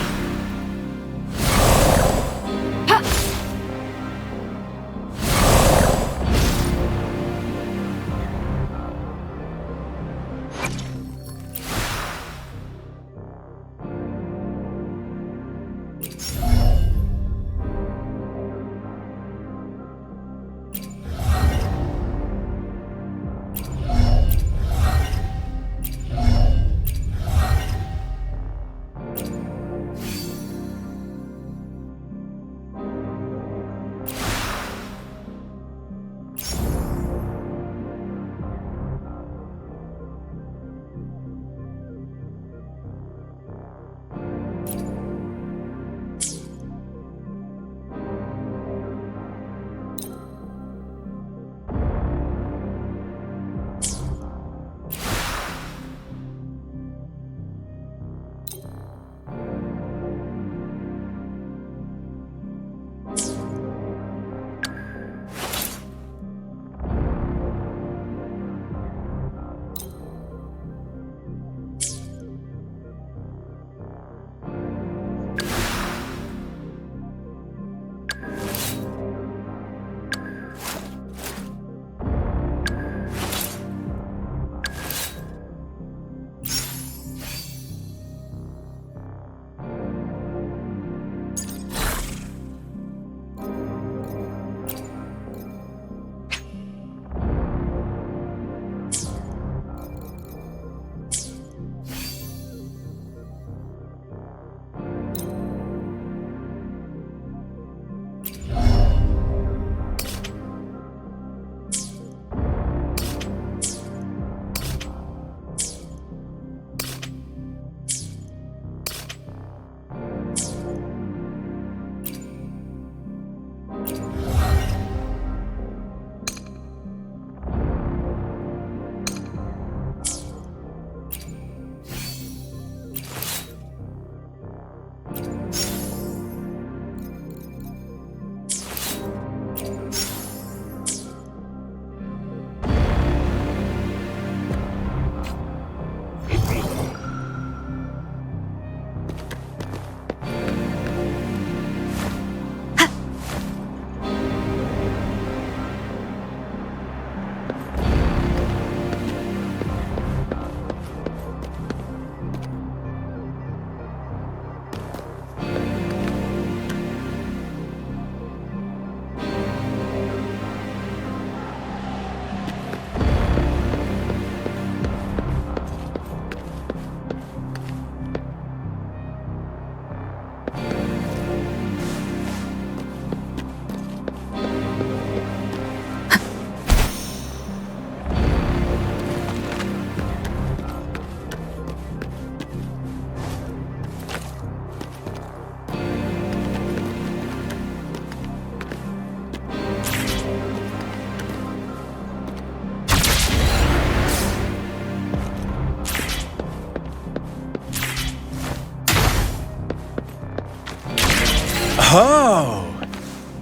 Oh,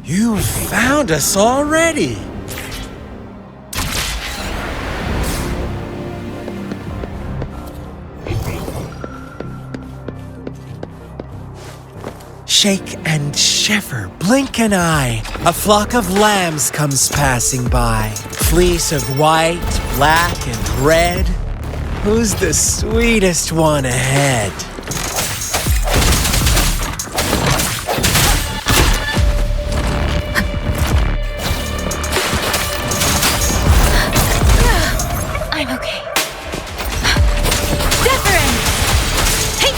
you found us already. Shake and shiver, blink an eye. A flock of lambs comes passing by. Fleece of white, black, and red. Who's the sweetest one ahead?
I'm okay. Zephyrin! Hey!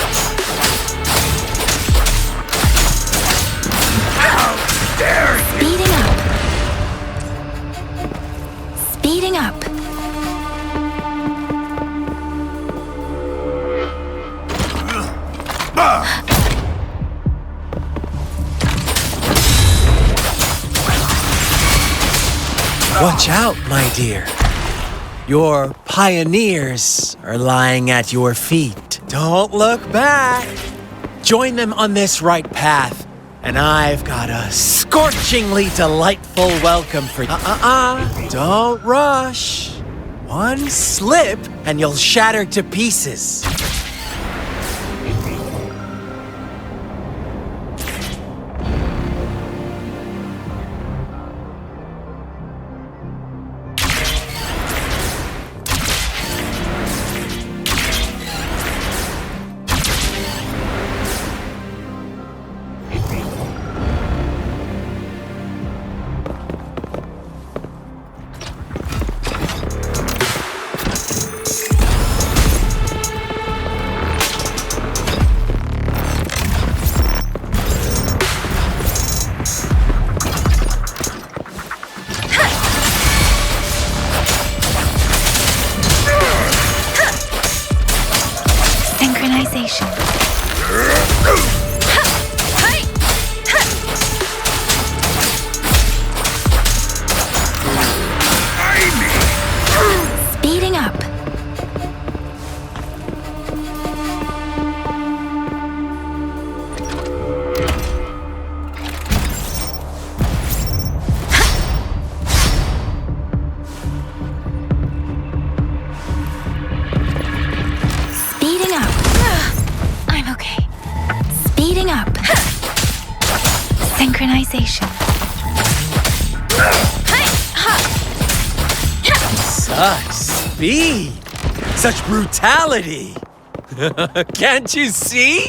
Speeding up.
Watch out, my dear. Your pioneers are lying at your feet. Don't look back. Join them on this right path, and I've got a scorchingly delightful welcome for you. Don't rush. One slip, and you'll shatter to pieces.
Synchronization. Speeding up. Speeding up. I'm okay. Speeding up. Synchronization.
Such speed! Such brutality! Can't you see?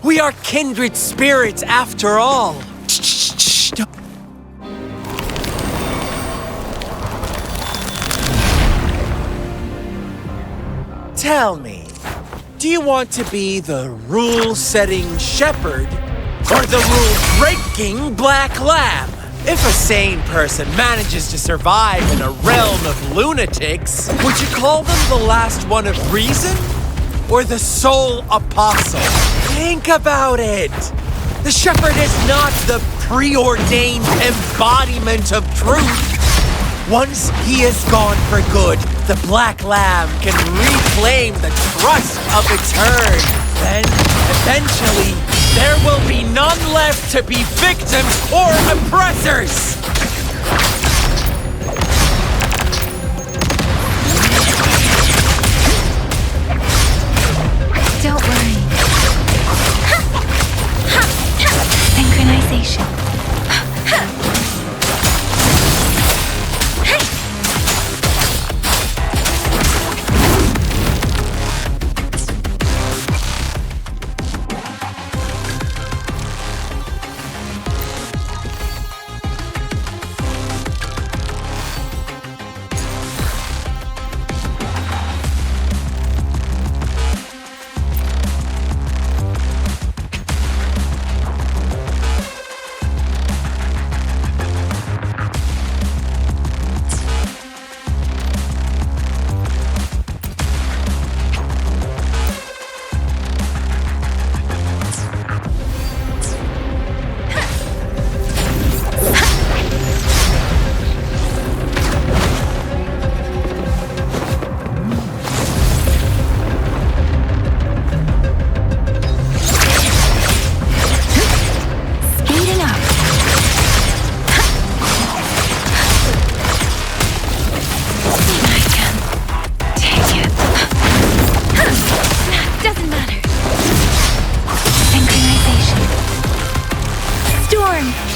We are kindred spirits after all. Shh. Tell me, do you want to be the rule-setting shepherd or the rule-breaking black lamb? If a sane person manages to survive in a realm of lunatics, would you call them the last one of reason? Or the sole apostle? Think about it! The shepherd is not the preordained embodiment of truth. Once he is gone for good, the black lamb can reclaim the trust of its herd. Then, eventually, there will be none left to be victims or oppressors!
Don't worry. Synchronization.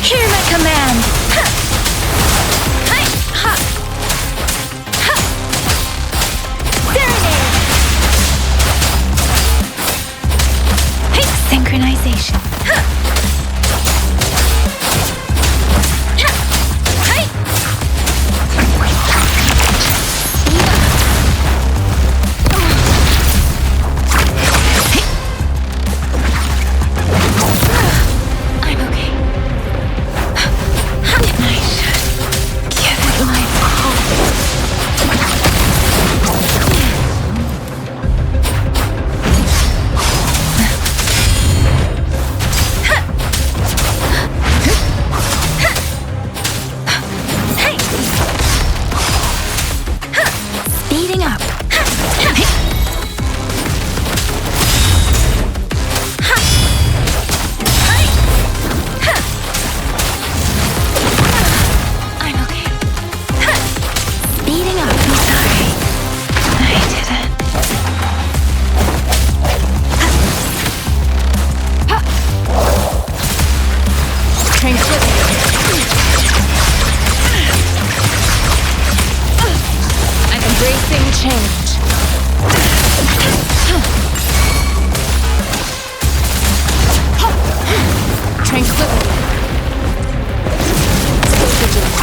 Hear my command! Ha! Hi! Ha! Ha! Serenade! Hey! Synchronization. Ha! Ha! Hi! I'm okay. I should give it my all. Hey! Speeding up. I'm okay. Speeding up. I'm sorry. I didn't.
I'm embracing change. Tranquility. Stay vigilant.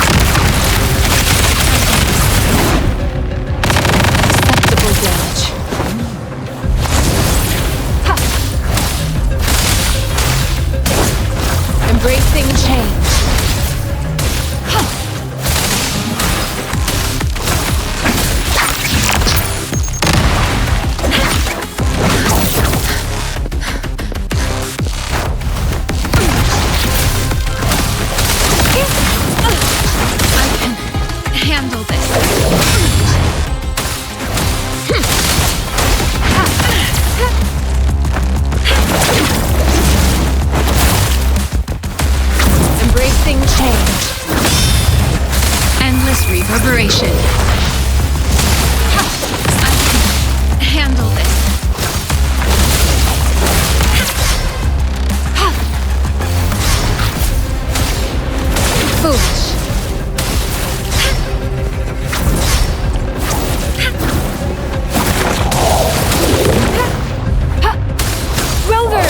Acceptable damage. Embracing change.
Handle this.
Embracing change.
Endless reverberation. I can handle this.
Foolish.
Rover!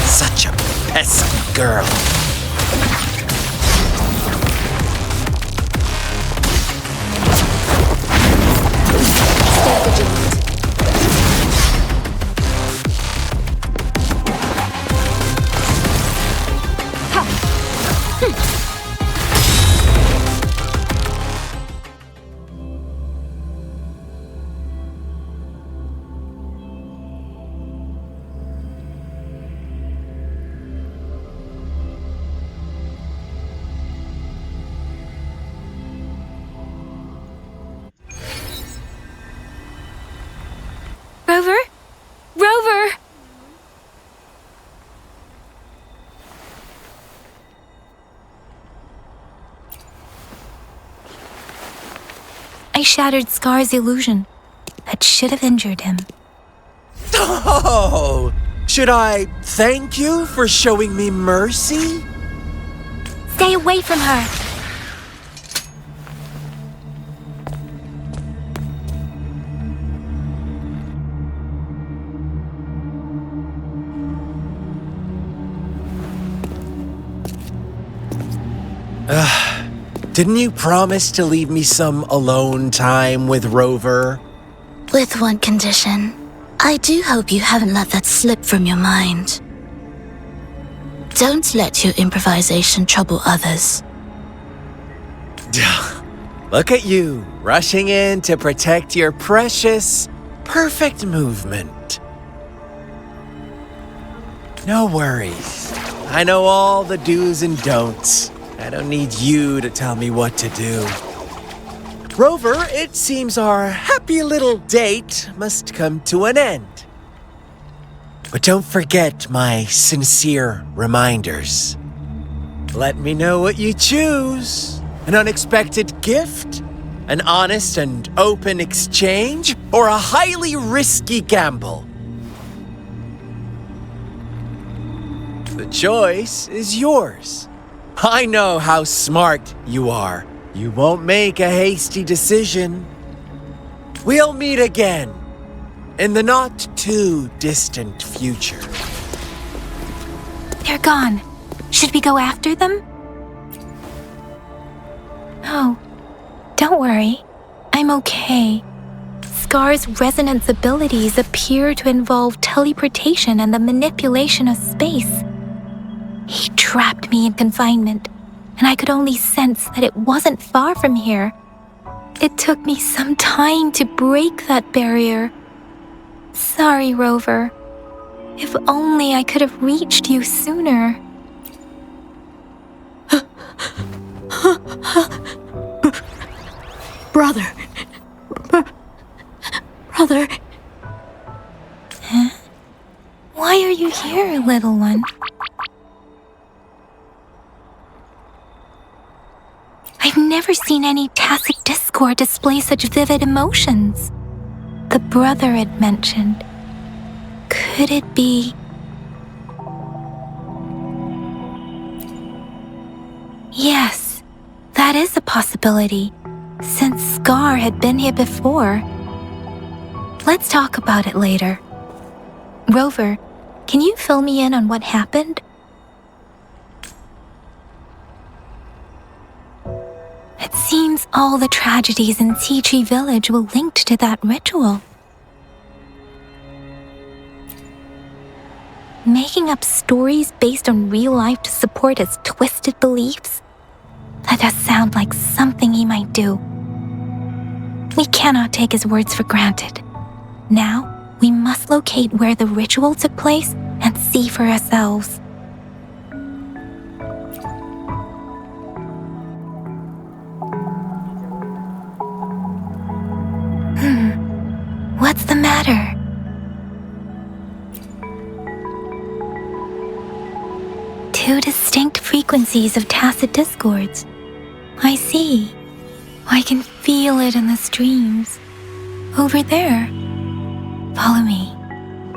Such a pesky girl.
Stay vigilant.
Rover? Rover! I shattered Scar's illusion. That should have injured him.
Oh! Should I thank you for showing me mercy?
Stay away from her!
Didn't you promise to leave me some alone time with Rover?
With one condition. I do hope you haven't let that slip from your mind. Don't let your improvisation trouble others.
Look at you, rushing in to protect your precious, perfect movement. No worries. I know all the do's and don'ts. I don't need you to tell me what to do. Rover, it seems our happy little date must come to an end. But don't forget my sincere reminders. Let me know what you choose. An unexpected gift? An honest and open exchange? Or a highly risky gamble? choice is yours. I know how smart you are. You won't make a hasty decision. We'll meet again in the not-too-distant future.
They're gone. Should we go after them? Oh, don't worry. I'm okay. Scar's resonance abilities appear to involve teleportation and the manipulation of space. He trapped me in confinement, and I could only sense that it wasn't far from here. It took me some time to break that barrier. Sorry, Rover. If only I could have reached you sooner.
Brother. Brother.
Huh? Why are you here, little one? I've never seen any tacit discord display such vivid emotions. The brother had mentioned. Could it be... Yes, that is a possibility, since Scar had been here before. Let's talk about it later. Rover, can you fill me in on what happened? It seems all the tragedies in Tea Tree Village were linked to that ritual. Making up stories based on real life to support his twisted beliefs? That does sound like something he might do. We cannot take his words for granted. Now, we must locate where the ritual took place and see for ourselves. What's the matter? Two distinct frequencies of tacit discords. I see. I can feel it in the streams. Over there. Follow me.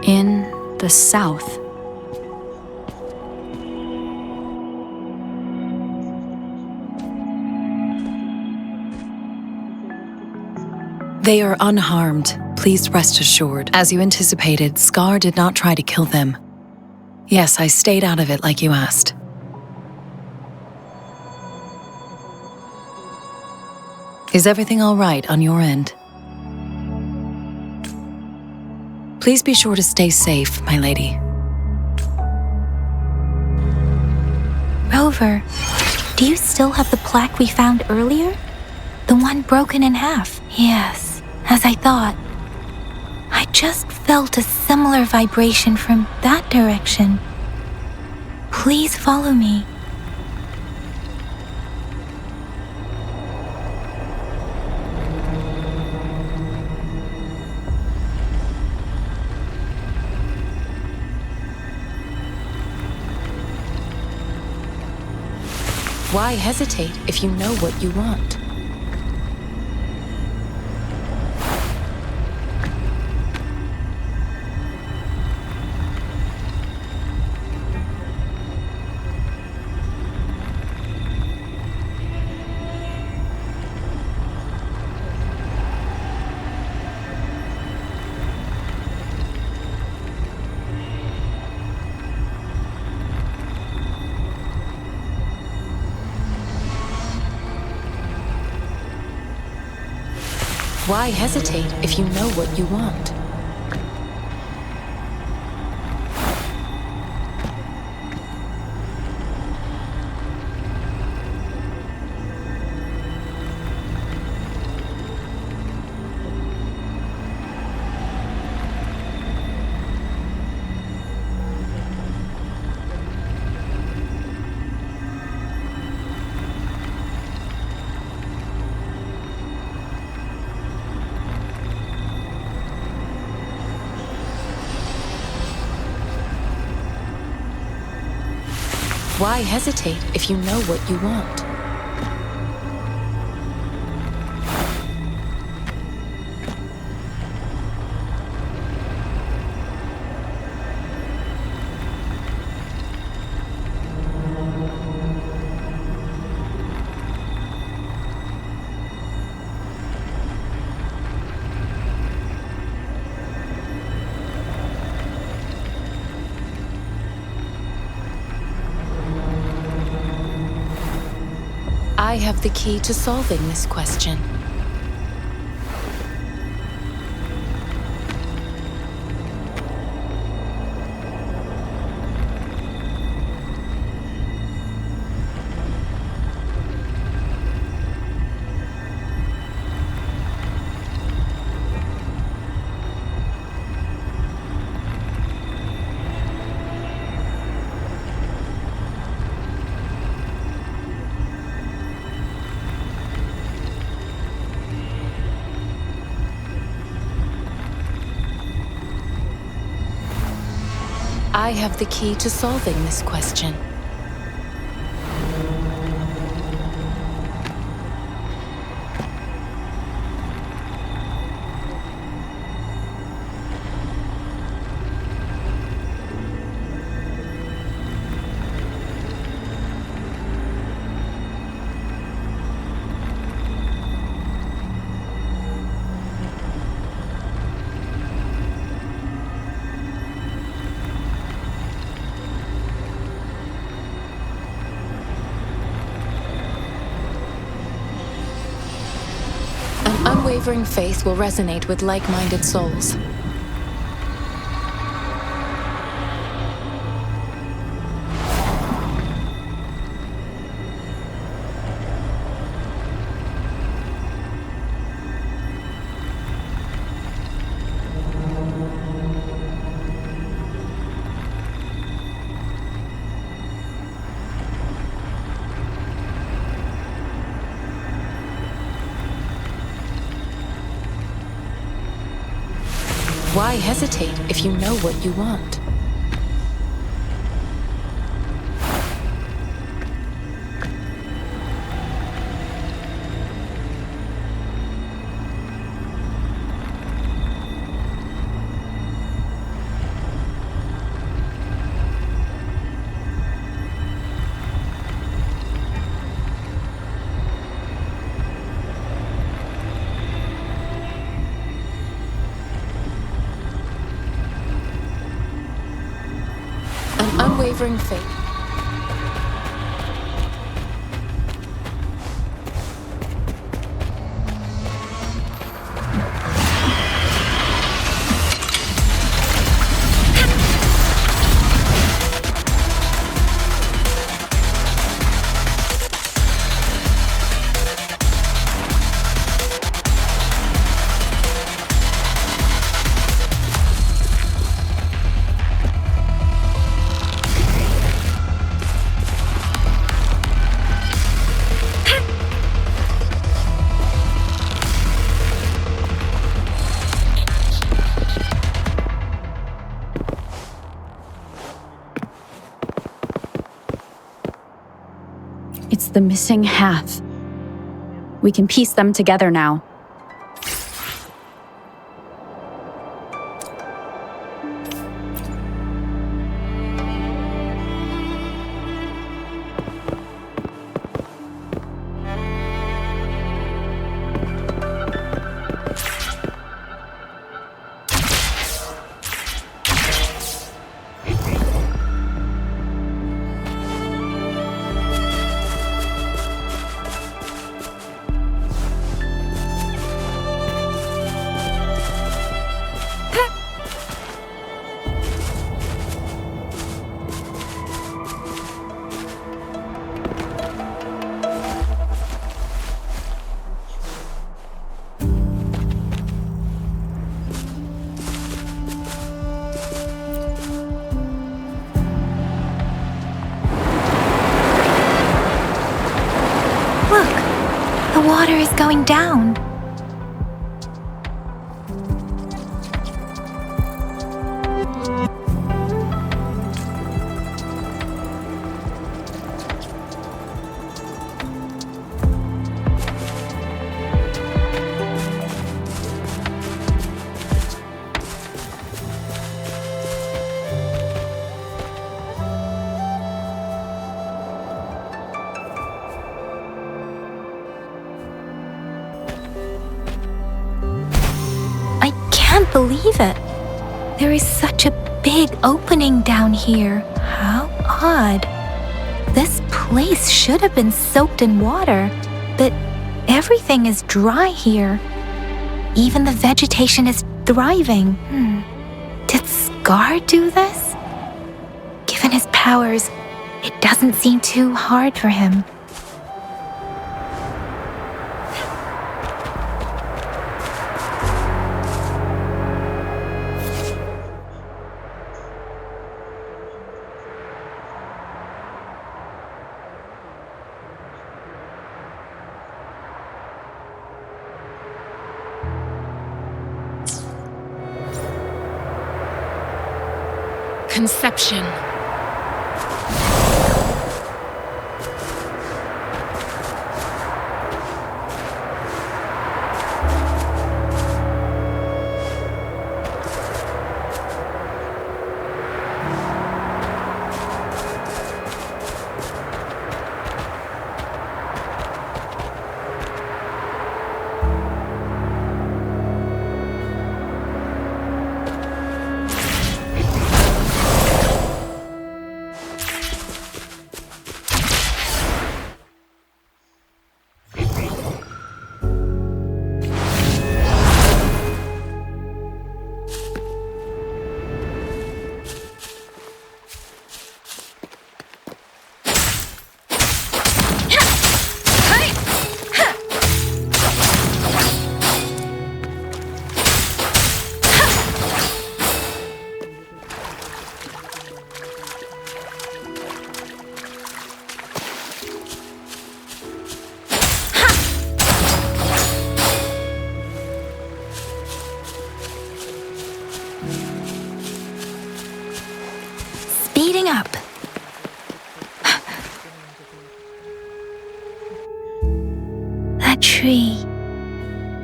In the south.
They are unharmed. Please rest assured. As you anticipated, Scar did not try to kill them. Yes, I stayed out of it like you asked. Is everything all right on your end? Please be sure to stay safe, my lady.
Rover, do you still have the plaque we found earlier? The one broken in half? Yes, as I thought. I just felt a similar vibration from that direction. Please follow me.
Why hesitate if you know what you want? Why hesitate if you know what you want? Why hesitate if you know what you want?
I have the key to solving this question. I have the key to solving this question. Unwavering faith will resonate with like-minded souls. Why hesitate if you know what you want? Unwavering faith.
It's the missing half. We can piece them together now.
The water is going down. I can't believe it. There is such a big opening down here. How odd. This place should have been soaked in water, but everything is dry here. Even the vegetation is thriving. Did Scar do this? Given his powers, it doesn't seem too hard for him.
Conception.
Speeding up. That tree.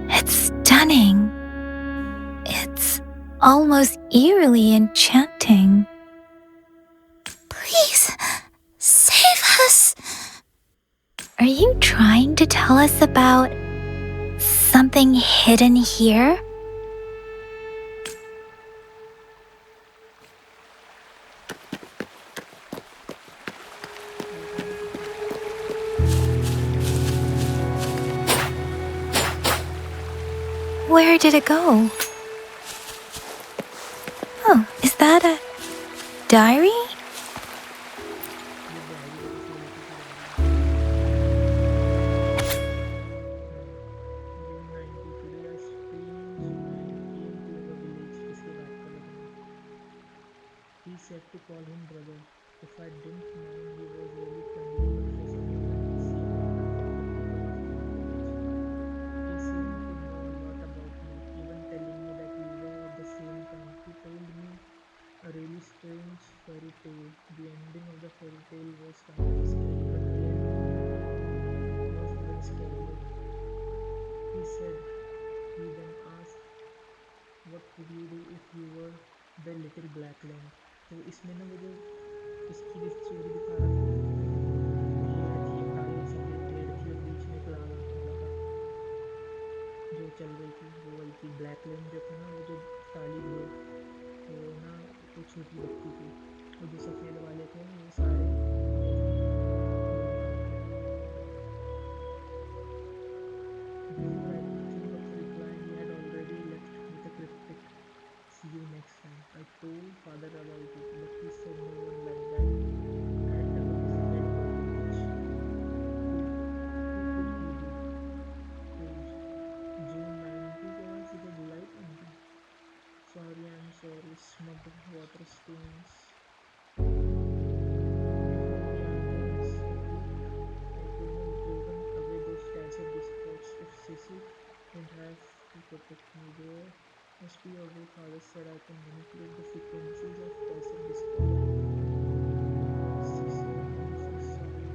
It's stunning. It's almost eerily enchanting. Please, save us. Are you trying to tell us about something hidden here? Where did it go? Oh, is that a diary?
He said to call him brother. If I didn't mind, he was really friendly, but for some reason he seemed he seemed to know a lot about me, even telling me that we were of the same time. He told me a really strange fairy tale. The ending of the fairy tale was kind of scary, but the end was even scarier. He said, he then asked, what would you do if you were the little black lamb? तो इसमें ना वो जो इसकी story दिखा रहा था, ये थी काली सफेद भेड़ थी और बीच में एक लाल आंख वाला था जो चल रही थी, वो वही थी। ब्लैक लैम्प जो था ना, वो जो काली भेड़, वो ना वो छोटी बच्ची थी, और जो सफ़ेद वाले थे वो सारे before I could think of replying, he had already left with a cryptic, "See you next time." I told father about it, but he said no one like that had ever visited Golden Beach. Who could he be? Oh, June 90 के बाद सीधे जुलाई 20. Sorry, I'm sorry. Smudged water stains. I could have driven away those desert discords if Sissy didn't have to protect me. There must be a way, father said. I can manipulate the frequencies of desert discord. Sissy, I'm so sorry.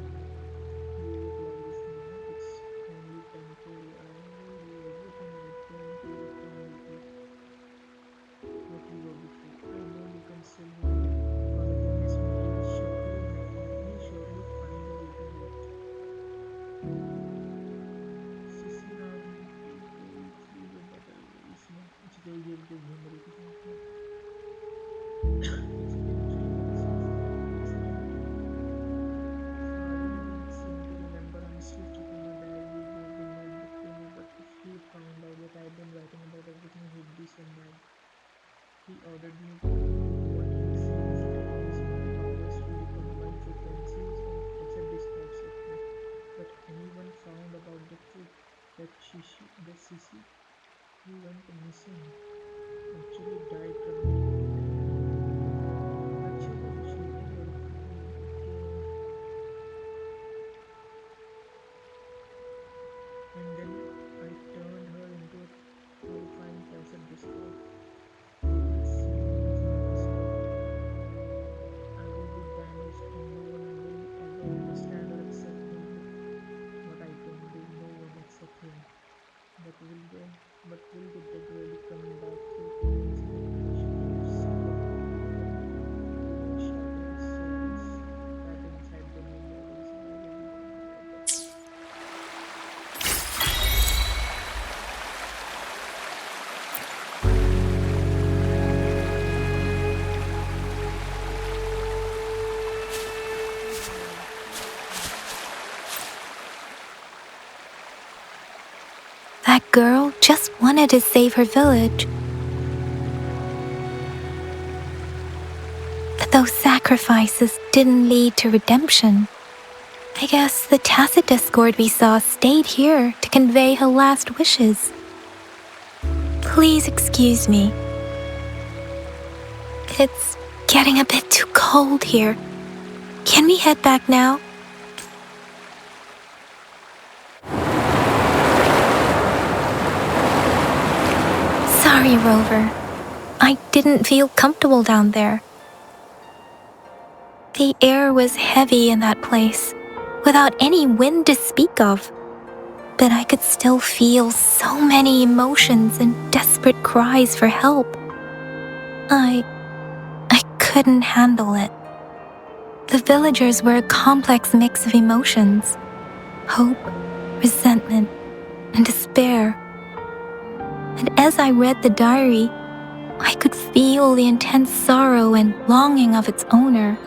You look like this now. It's only temporary. I will do everything I can to return with you. What you were before. I know you can still hold me. Father, promise me you'll surely find a way to help. Sissy नाम की कोई थी जो बदल गई इसमें, जो घूम रही थी साथ में। suddenly one sees that these powers fully combine frequencies of pressure discords of me. But anyone found about the truth that the Sissy who went missing actually died dramatically. Actually, shooting her and then I turned her into a terrifying pressure discord. This scene does not stop. I will be banished and no one will ever understand or accept me. What I don't do, no one except him. But will the dead really come back through Owen's imagination to see what the shadowy souls trapped inside the memories are really gonna be like that?
That girl just wanted to save her village. But those sacrifices didn't lead to redemption. I guess the tacit discord we saw stayed here to convey her last wishes. Please excuse me. It's getting a bit too cold here. Can we head back now? Sorry, Rover. I didn't feel comfortable down there. The air was heavy in that place, without any wind to speak of. But I could still feel so many emotions and desperate cries for help. I couldn't handle it. The villagers were a complex mix of emotions: hope, resentment, and despair. And as I read the diary, I could feel the intense sorrow and longing of its owner.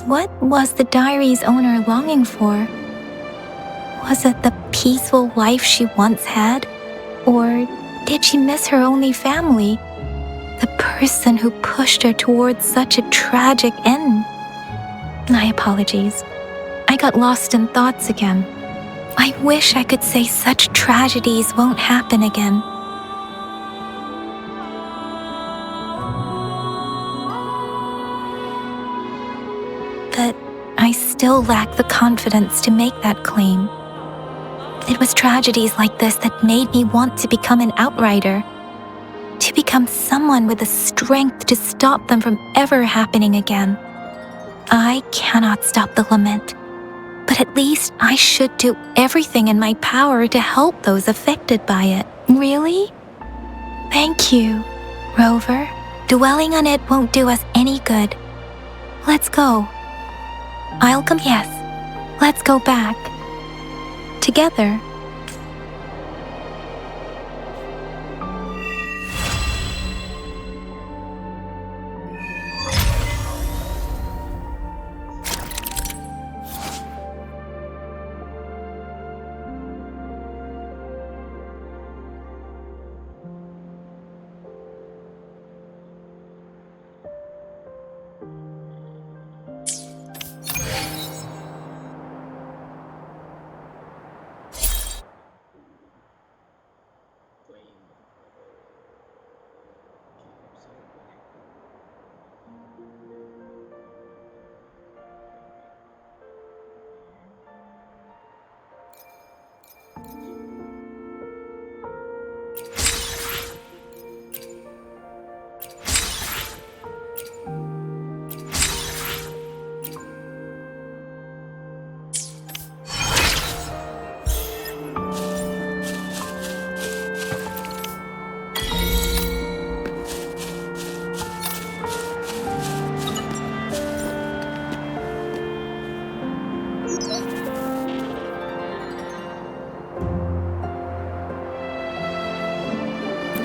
What was the diary's owner longing for? Was it the peaceful life she once had? Or did she miss her only family? The person who pushed her towards such a tragic end? My apologies. I got lost in thoughts again. I wish I could say such tragedies won't happen again. But I still lack the confidence to make that claim. It was tragedies like this that made me want to become an outrider, to become someone with the strength to stop them from ever happening again. I cannot stop the lament, but at least I should do everything in my power to help those affected by it. Really? Thank you, Rover. Dwelling on it won't do us any good. Let's go. I'll come. Yes, let's go back. Together.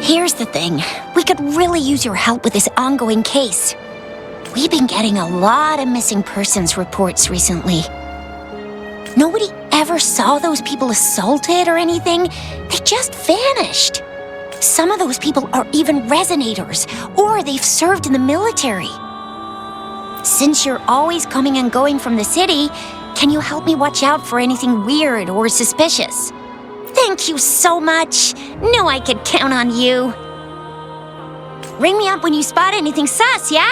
Here's the thing. We could really use your help with this ongoing case. We've been getting a lot of missing persons reports recently. Nobody ever saw those people assaulted or anything. They just vanished. Some of those people are even resonators, or they've served in the military. Since you're always coming and going from the city, can you help me watch out for anything weird or suspicious? Thank you so much. Knew I could count on you. Ring me up when you spot anything sus, yeah?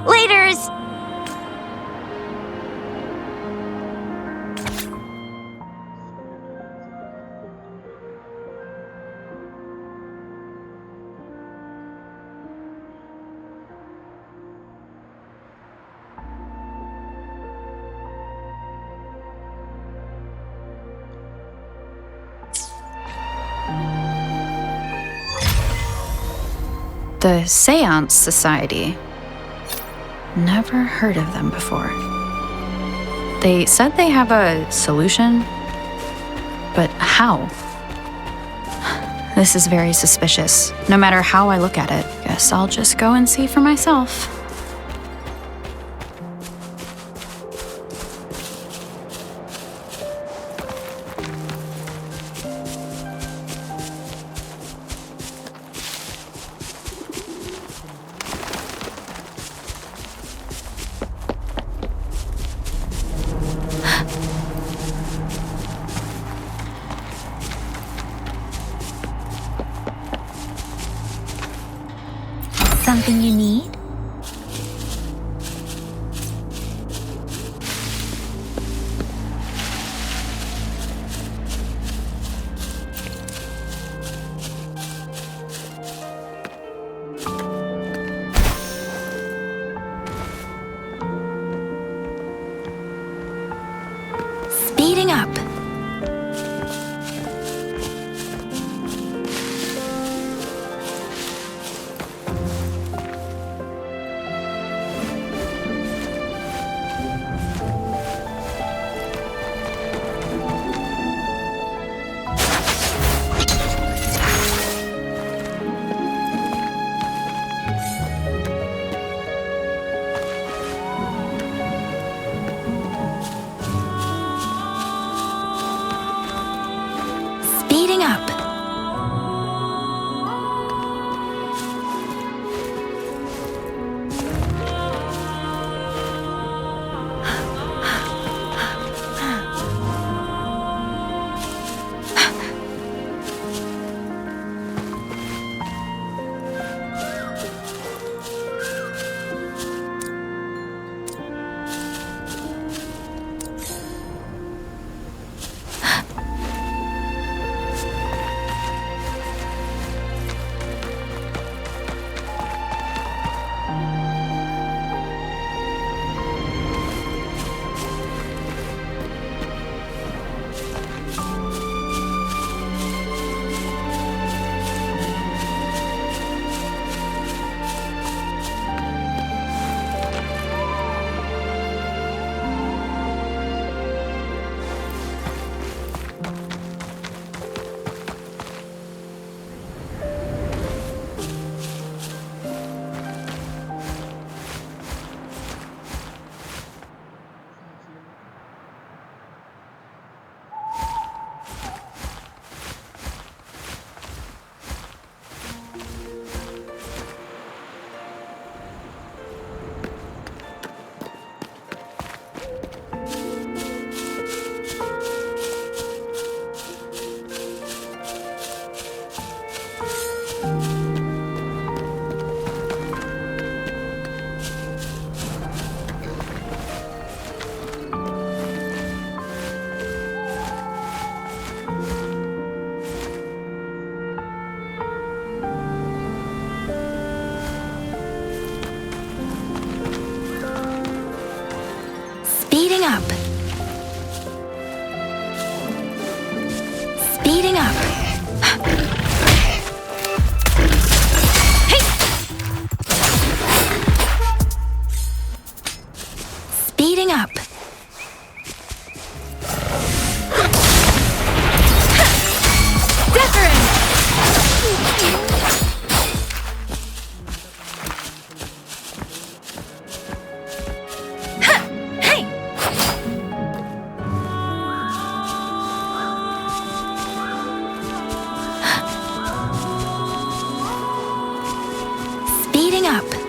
Laters!
The Seance Society. Never heard of them before. They said they have a solution, but how? This is very suspicious. No matter how I look at it, guess I'll just go and see for myself.
Something you need? Speeding up. Speeding up. Speeding up. Speeding up. Hey! Speeding up. up.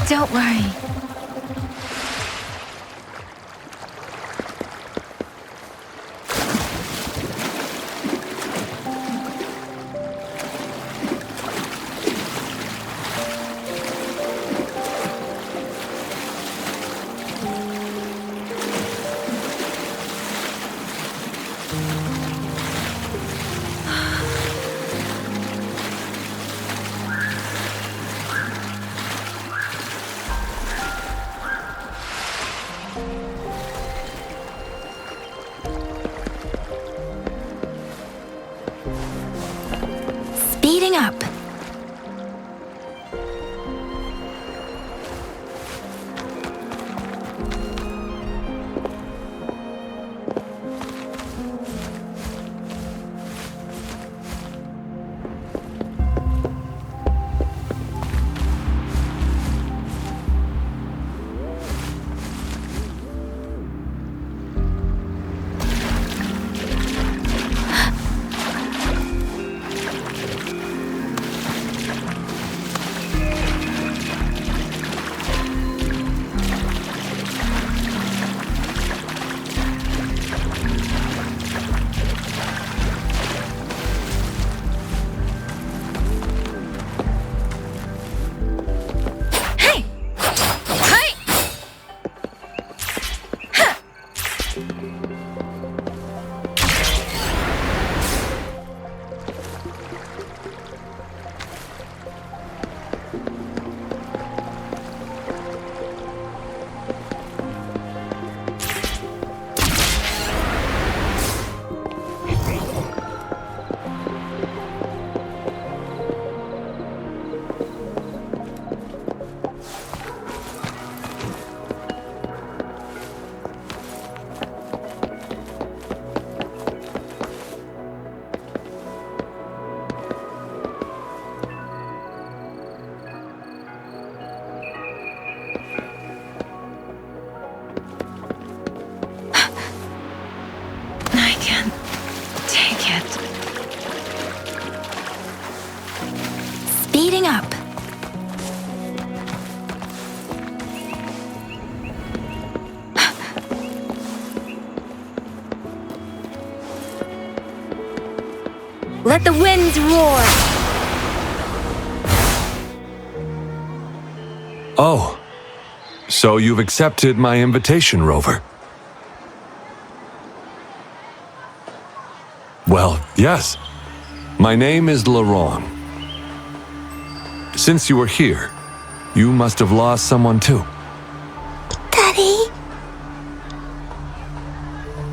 Don't worry. Speeding up. Speeding up. Let the winds roar.
Oh, so you've accepted my invitation, Rover? Well, yes. My name is Laurent. Since you were here, you must have lost someone too.
Daddy?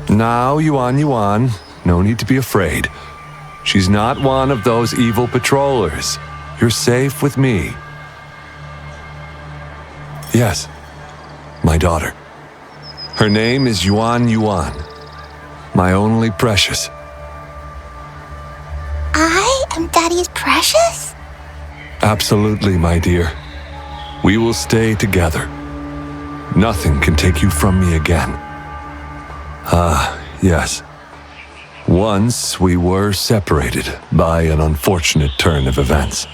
Now, Yuan, no need to be afraid. She's not one of those evil patrollers. You're safe with me. Yes, my daughter. Her name is Yuan, my only precious.
I am Daddy's precious?
Absolutely, my dear. We will stay together. Nothing can take you from me again. Ah, yes. Once we were separated by an unfortunate turn of events.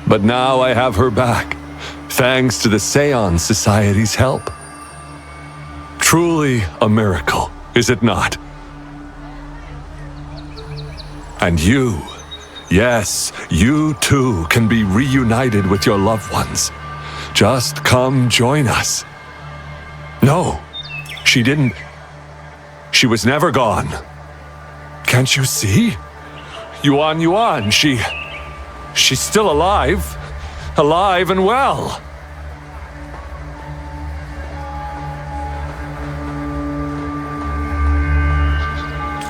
But now I have her back, thanks to the Seance Society's help. Truly a miracle, is it not? And you, yes, you too can be reunited with your loved ones. Just come join us. No, she didn't. She was never gone. Can't you see? Yuan, she's still alive. Alive and well.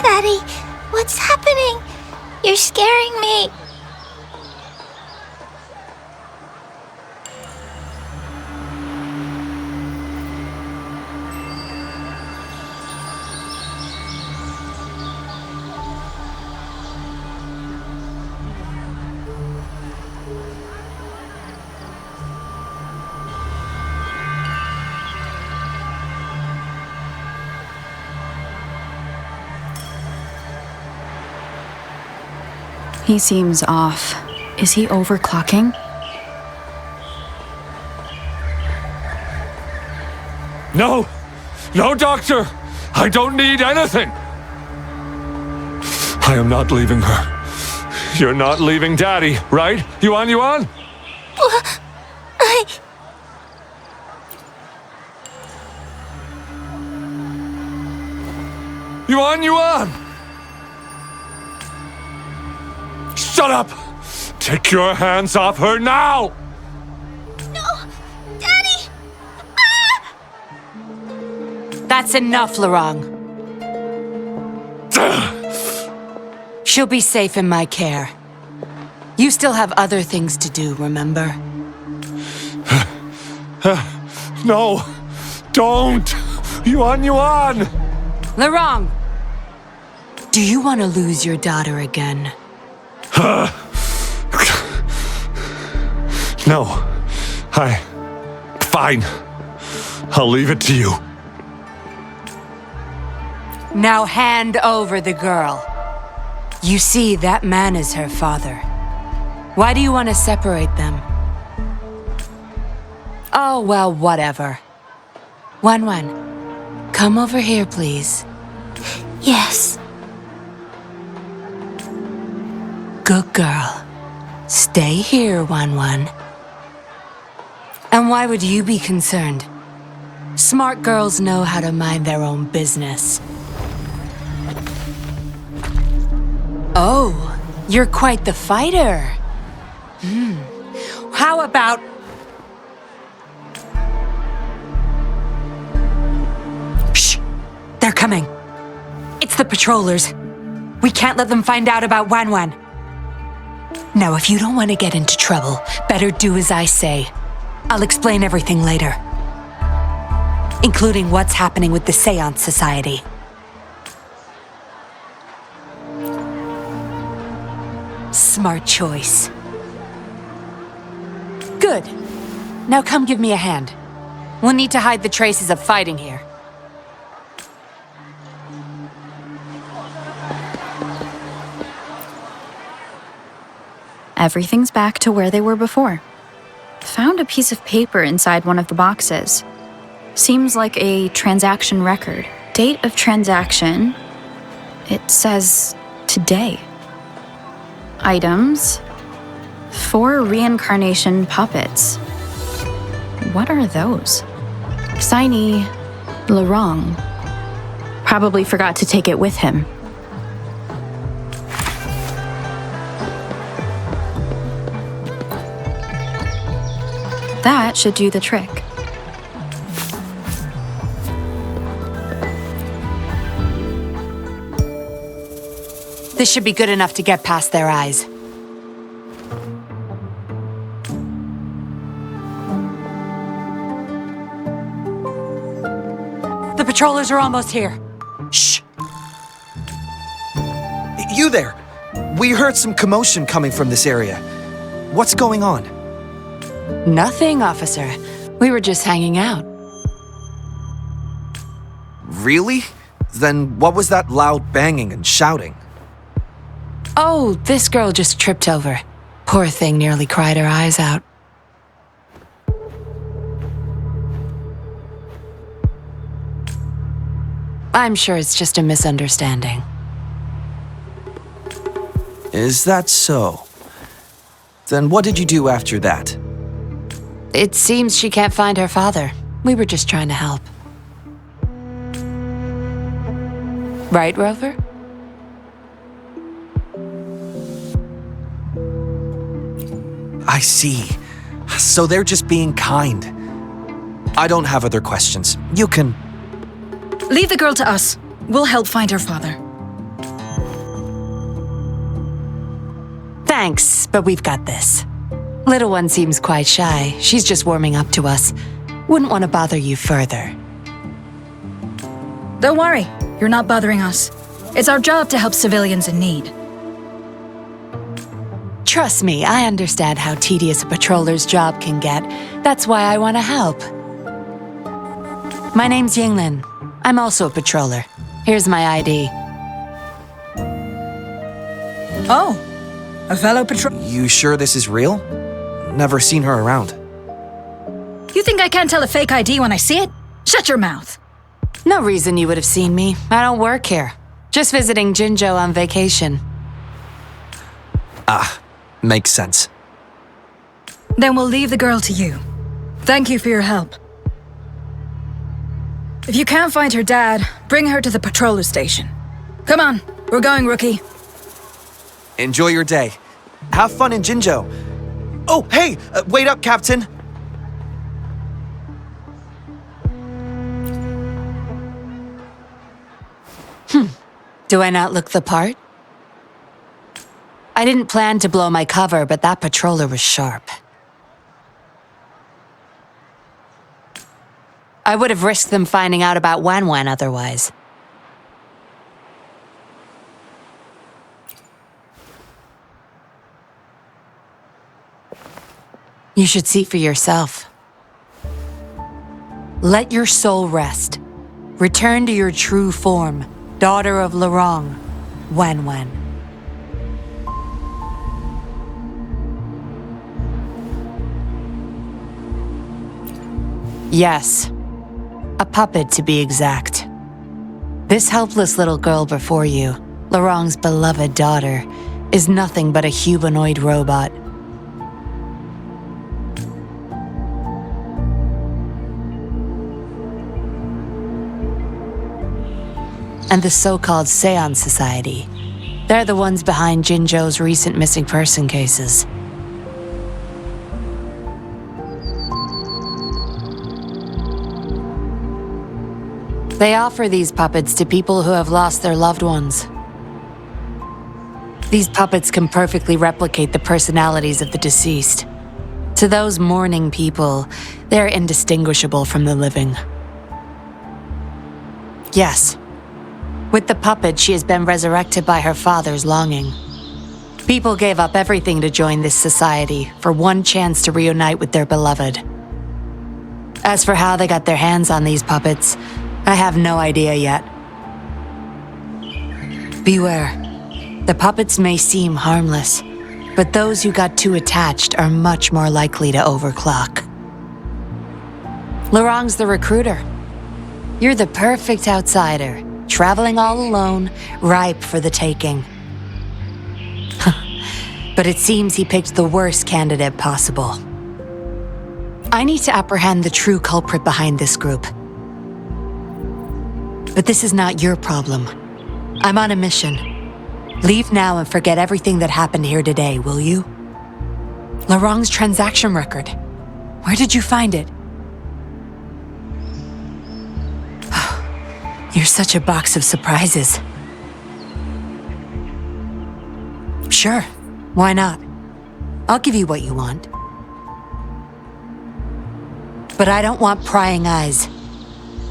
Daddy, what's happening? You're scaring me.
He seems off. Is he overclocking?
No! No, Doctor! I don't need anything! I am not leaving her. You're not leaving Daddy, right? Yuan? Yuan! Shut up! Take your hands off her now!
No! Daddy!
That's enough, Laurent. She'll be safe in my care. You still have other things to do, remember?
No! Don't! Yuan!
Laurent! Do you want to lose your daughter again?
No. Fine. I'll leave it to you.
Now hand over the girl. You see, that man is her father. Why do you want to separate them? Oh, well, whatever. Wan, come over here, please.
Yes.
Good girl. Stay here, Wan. And why would you be concerned? Smart girls know how to mind their own business. Oh, you're quite the fighter. How about... Shh! They're coming. It's the patrollers. We can't let them find out about Wan. Now, if you don't want to get into trouble, better do as I say. I'll explain everything later. Including what's happening with the Seance Society. Smart choice. Good. Now come give me a hand. We'll need to hide the traces of fighting here.
Everything's back to where they were before. Found a piece of paper inside one of the boxes. Seems like a transaction record. Date of transaction. It says today. Items. 4 reincarnation puppets. What are those? Signee, Laurent. Probably forgot to take it with him. That should do the trick.
This should be good enough to get past their eyes. The patrollers are almost here. Shh!
You there! We heard some commotion coming from this area. What's going on?
Nothing, officer. We were just hanging out.
Really? Then what was that loud banging and shouting?
Oh, this girl just tripped over. Poor thing nearly cried her eyes out. I'm sure it's just a misunderstanding.
Is that so? Then what did you do after that?
It seems she can't find her father. We were just trying to help. Right, Rover?
I see. So they're just being kind. I don't have other questions. You can...
Leave the girl to us. We'll help find her father.
Thanks, but we've got this. Little one seems quite shy. She's just warming up to us. Wouldn't want to bother you further.
Don't worry. You're not bothering us. It's our job to help civilians in need.
Trust me, I understand how tedious a patroller's job can get. That's why I want to help. My name's Yinglin. I'm also a patroller. Here's my ID.
Oh, a fellow patrol...
You sure this is real? Never seen her around.
You think I can't tell a fake ID when I see it? Shut your mouth.
No reason you would have seen me. I don't work here. Just visiting Jinzhou on vacation.
Ah, makes sense.
Then we'll leave the girl to you. Thank you for your help. If you can't find her dad, bring her to the patroller station. Come on, we're going, rookie.
Enjoy your day. Have fun in Jinzhou. Oh, hey! Wait up, Captain!
Do I not look the part? I didn't plan to blow my cover, but that patroller was sharp. I would have risked them finding out about Wanwan otherwise. You should see for yourself. Let your soul rest. Return to your true form, daughter of Lorong, Wanwan. Yes. A puppet, to be exact. This helpless little girl before you, Lorong's beloved daughter, is nothing but a humanoid robot. And the so-called Seance Society. They're the ones behind Jinzhou's recent missing person cases. They offer these puppets to people who have lost their loved ones. These puppets can perfectly replicate the personalities of the deceased. To those mourning people, they're indistinguishable from the living. Yes. With the puppet, she has been resurrected by her father's longing. People gave up everything to join this society for one chance to reunite with their beloved. As for how they got their hands on these puppets, I have no idea yet. Beware. The puppets may seem harmless, but those who got too attached are much more likely to overclock. Lorong's the recruiter. You're the perfect outsider, traveling all alone, ripe for the taking. But it seems he picked the worst candidate possible. I need to apprehend the true culprit behind this group. But this is not your problem. I'm on a mission. Leave now and forget everything that happened here today, will you? Lorong's transaction record. Where did you find it? You're such a box of surprises. Sure, why not? I'll give you what you want. But I don't want prying eyes.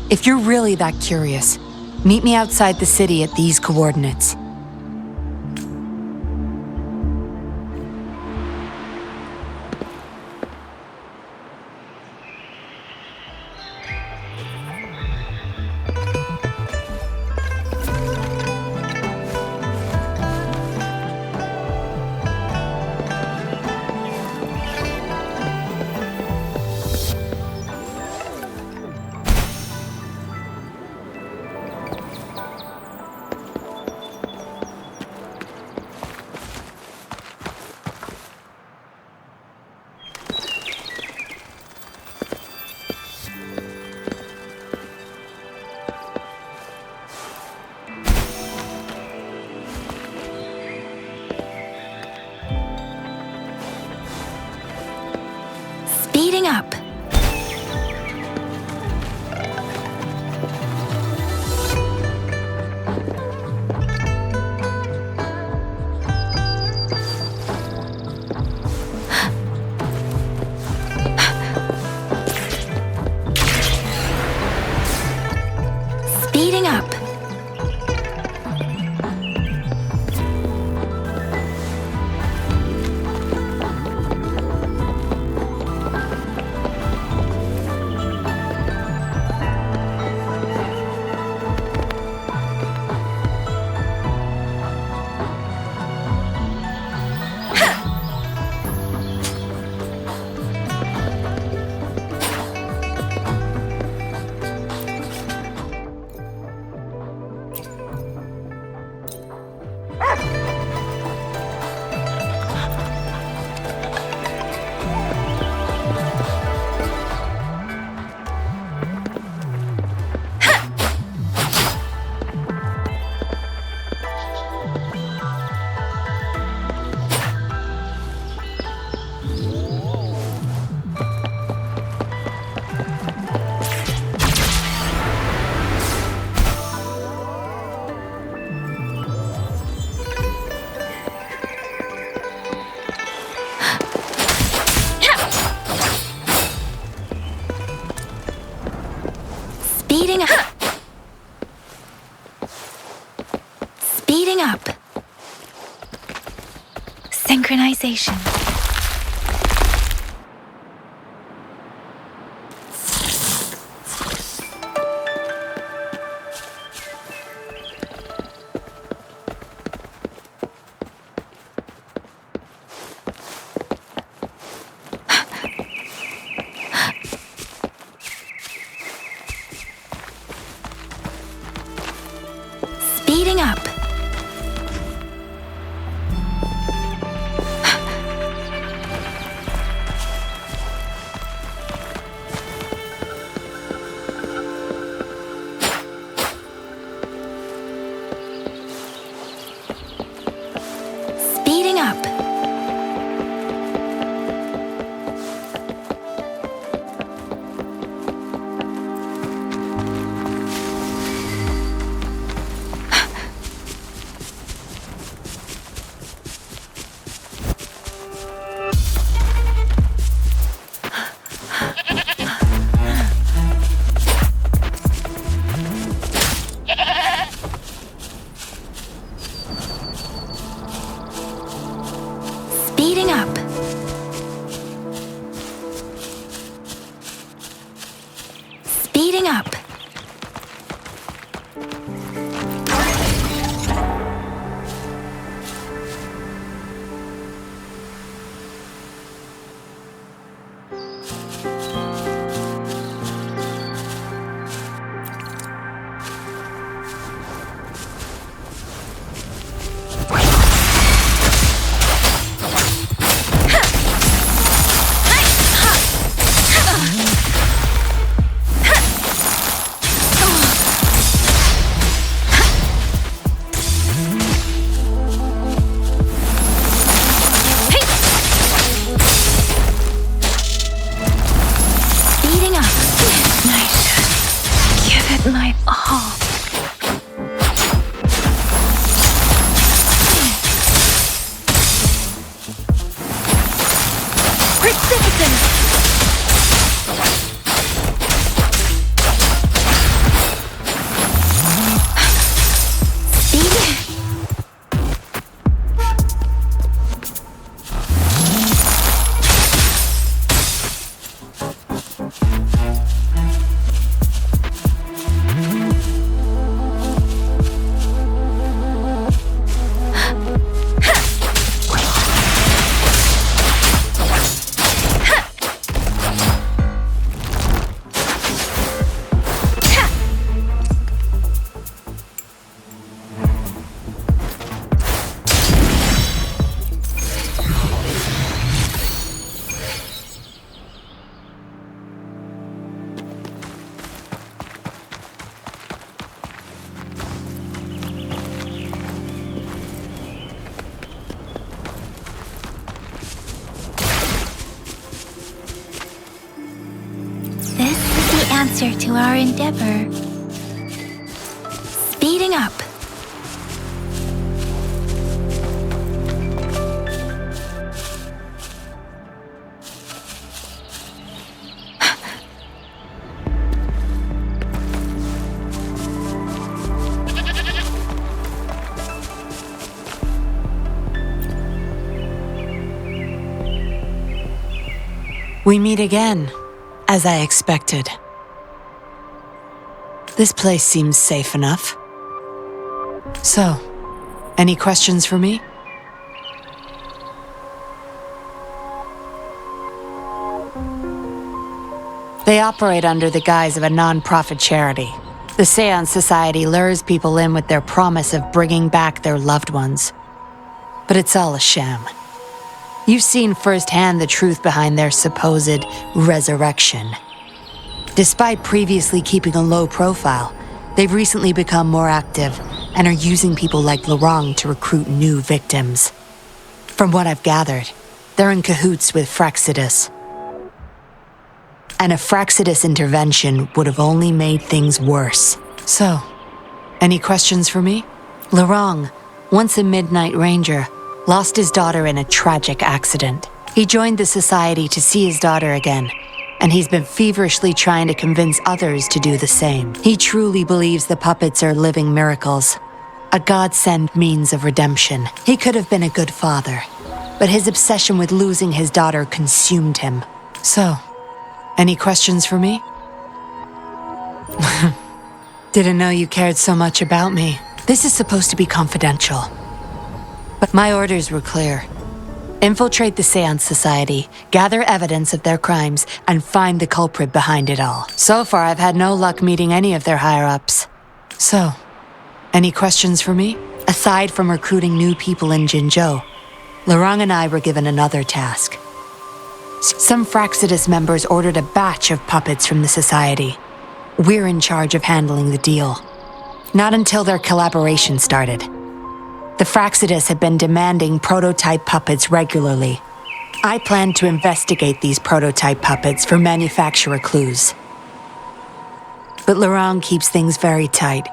If you're really that curious, meet me outside the city at these coordinates.
Speeding up. Speeding up. Speeding up. Synchronization. Speeding up. Speeding up. Speeding up. Speeding up. Speeding up. Nice. Give it my all. Precipitous. Answer to our endeavor. Speeding up.
We meet again, as I expected. This place seems safe enough. So, any questions for me? They operate under the guise of a non-profit charity. The Seance Society lures people in with their promise of bringing back their loved ones. But it's all a sham. You've seen firsthand the truth behind their supposed resurrection. Despite previously keeping a low profile, they've recently become more active and are using people like Laurent to recruit new victims. From what I've gathered, they're in cahoots with Frexidus. And a Frexidus intervention would have only made things worse. So, any questions for me? Laurent, once a Midnight Ranger, lost his daughter in a tragic accident. He joined the society to see his daughter again, and he's been feverishly trying to convince others to do the same. He truly believes the puppets are living miracles, a godsend means of redemption. He could have been a good father, but his obsession with losing his daughter consumed him. So, any questions for me? Didn't know you cared so much about me. This is supposed to be confidential. But my orders were clear. Infiltrate the Seance Society, gather evidence of their crimes, and find the culprit behind it all. So far, I've had no luck meeting any of their higher-ups. So, any questions for me? Aside from recruiting new people in Jinzhou, Laurent and I were given another task. Some Frexidus members ordered a batch of puppets from the Society. We're in charge of handling the deal. Not until their collaboration started. The Frexidus had been demanding prototype puppets regularly. I planned to investigate these prototype puppets for manufacturer clues. But Laurent keeps things very tight.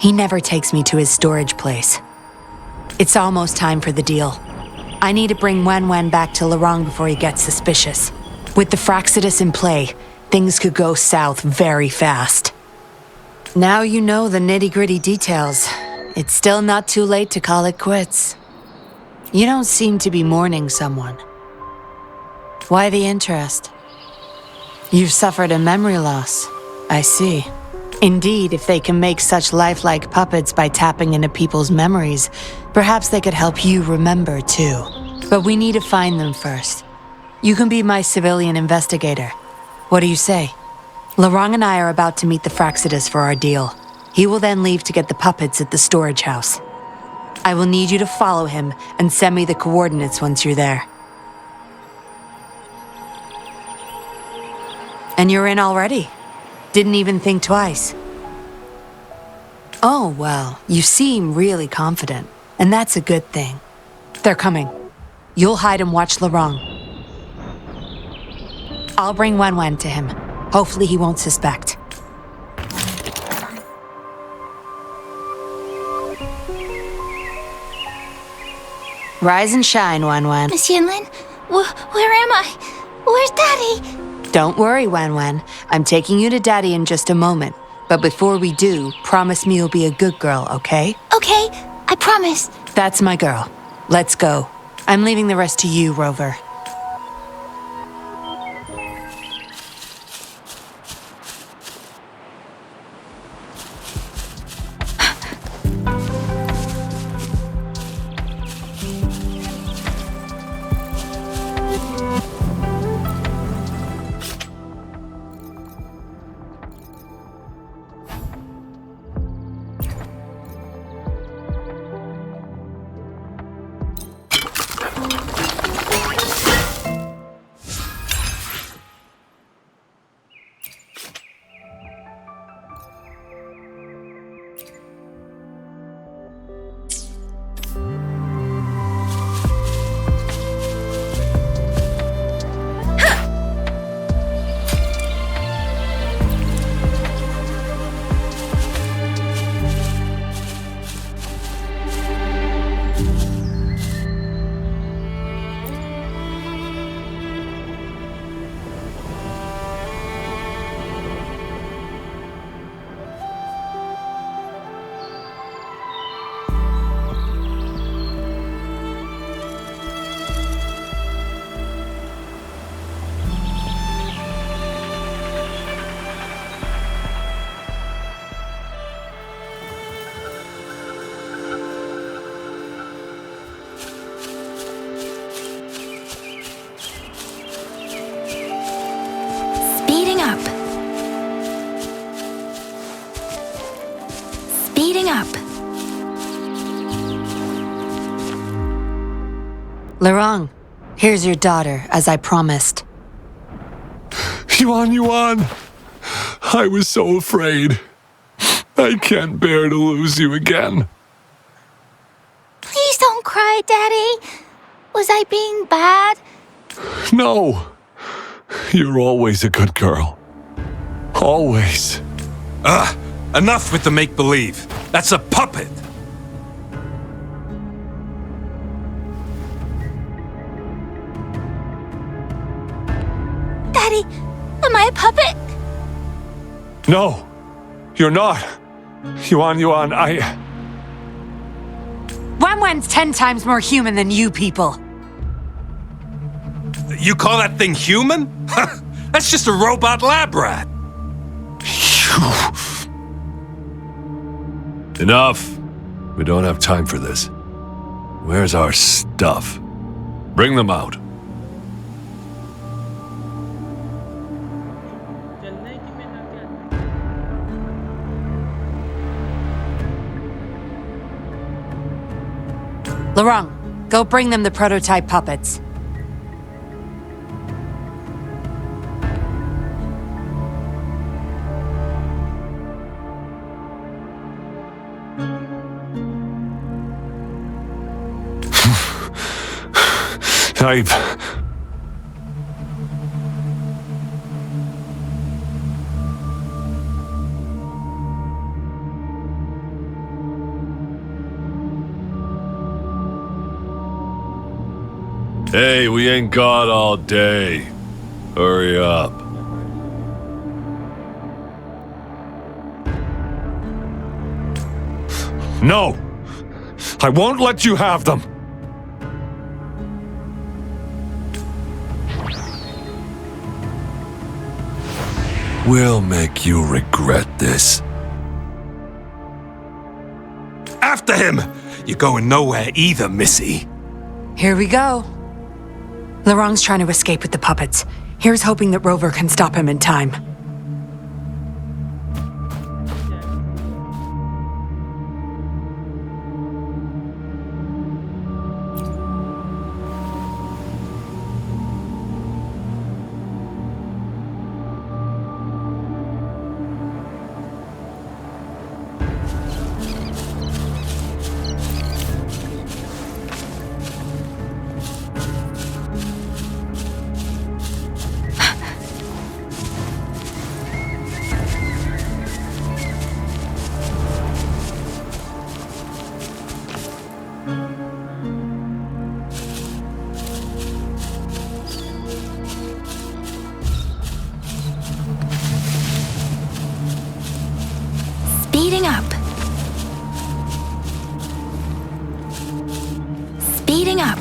He never takes me to his storage place. It's almost time for the deal. I need to bring Wen back to Laurent before he gets suspicious. With the Frexidus in play, things could go south very fast. Now you know the nitty-gritty details. It's still not too late to call it quits. You don't seem to be mourning someone. Why the interest? You've suffered a memory loss. I see. Indeed, if they can make such lifelike puppets by tapping into people's memories, perhaps they could help you remember too. But we need to find them first. You can be my civilian investigator. What do you say? Laurent and I are about to meet the Frexidus for our deal. He will then leave to get the puppets at the storage house. I will need you to follow him and send me the coordinates once you're there. And you're in already? Didn't even think twice. Oh, well, you seem really confident, and that's a good thing. They're coming. You'll hide and watch Laurent. I'll bring Wen to him. Hopefully he won't suspect. Rise and shine, Wen.
Miss Yinlin, where am I? Where's Daddy?
Don't worry, Wen. I'm taking you to Daddy in just a moment. But before we do, promise me you'll be a good girl, okay?
Okay, I promise.
That's my girl. Let's go. I'm leaving the rest to you, Rover.
Speeding up.
Larong, here's your daughter, as I promised.
Yuan! I was so afraid. I can't bear to lose you again.
Please don't cry, Daddy. Was I being bad?
No. You're always a good girl. Always.
Enough with the make-believe. That's a puppet.
Daddy, am I a puppet?
No, you're not. Yuan,
Wanwan's 10 times more human than you people.
You call that thing human? That's just a robot lab rat.
Enough. We don't have time for this. Where's our stuff? Bring them out.
चलना है कि मैं ना क्या
Larong, go bring them the prototype puppets.
Hey, we ain't got all day. Hurry up. No! I won't let you have them! We'll make you regret this.
After him! You're going nowhere either, Missy.
Here we go. Larong's trying to escape with the puppets. Here's hoping that Rover can stop him in time.
Speeding up. Speeding up.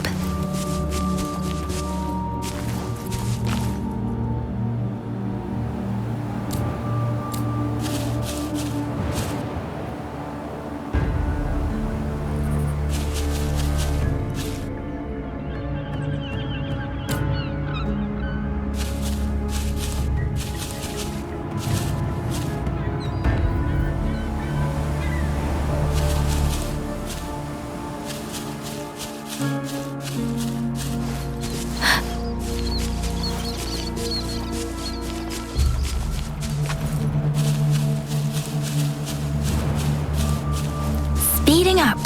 Speeding up.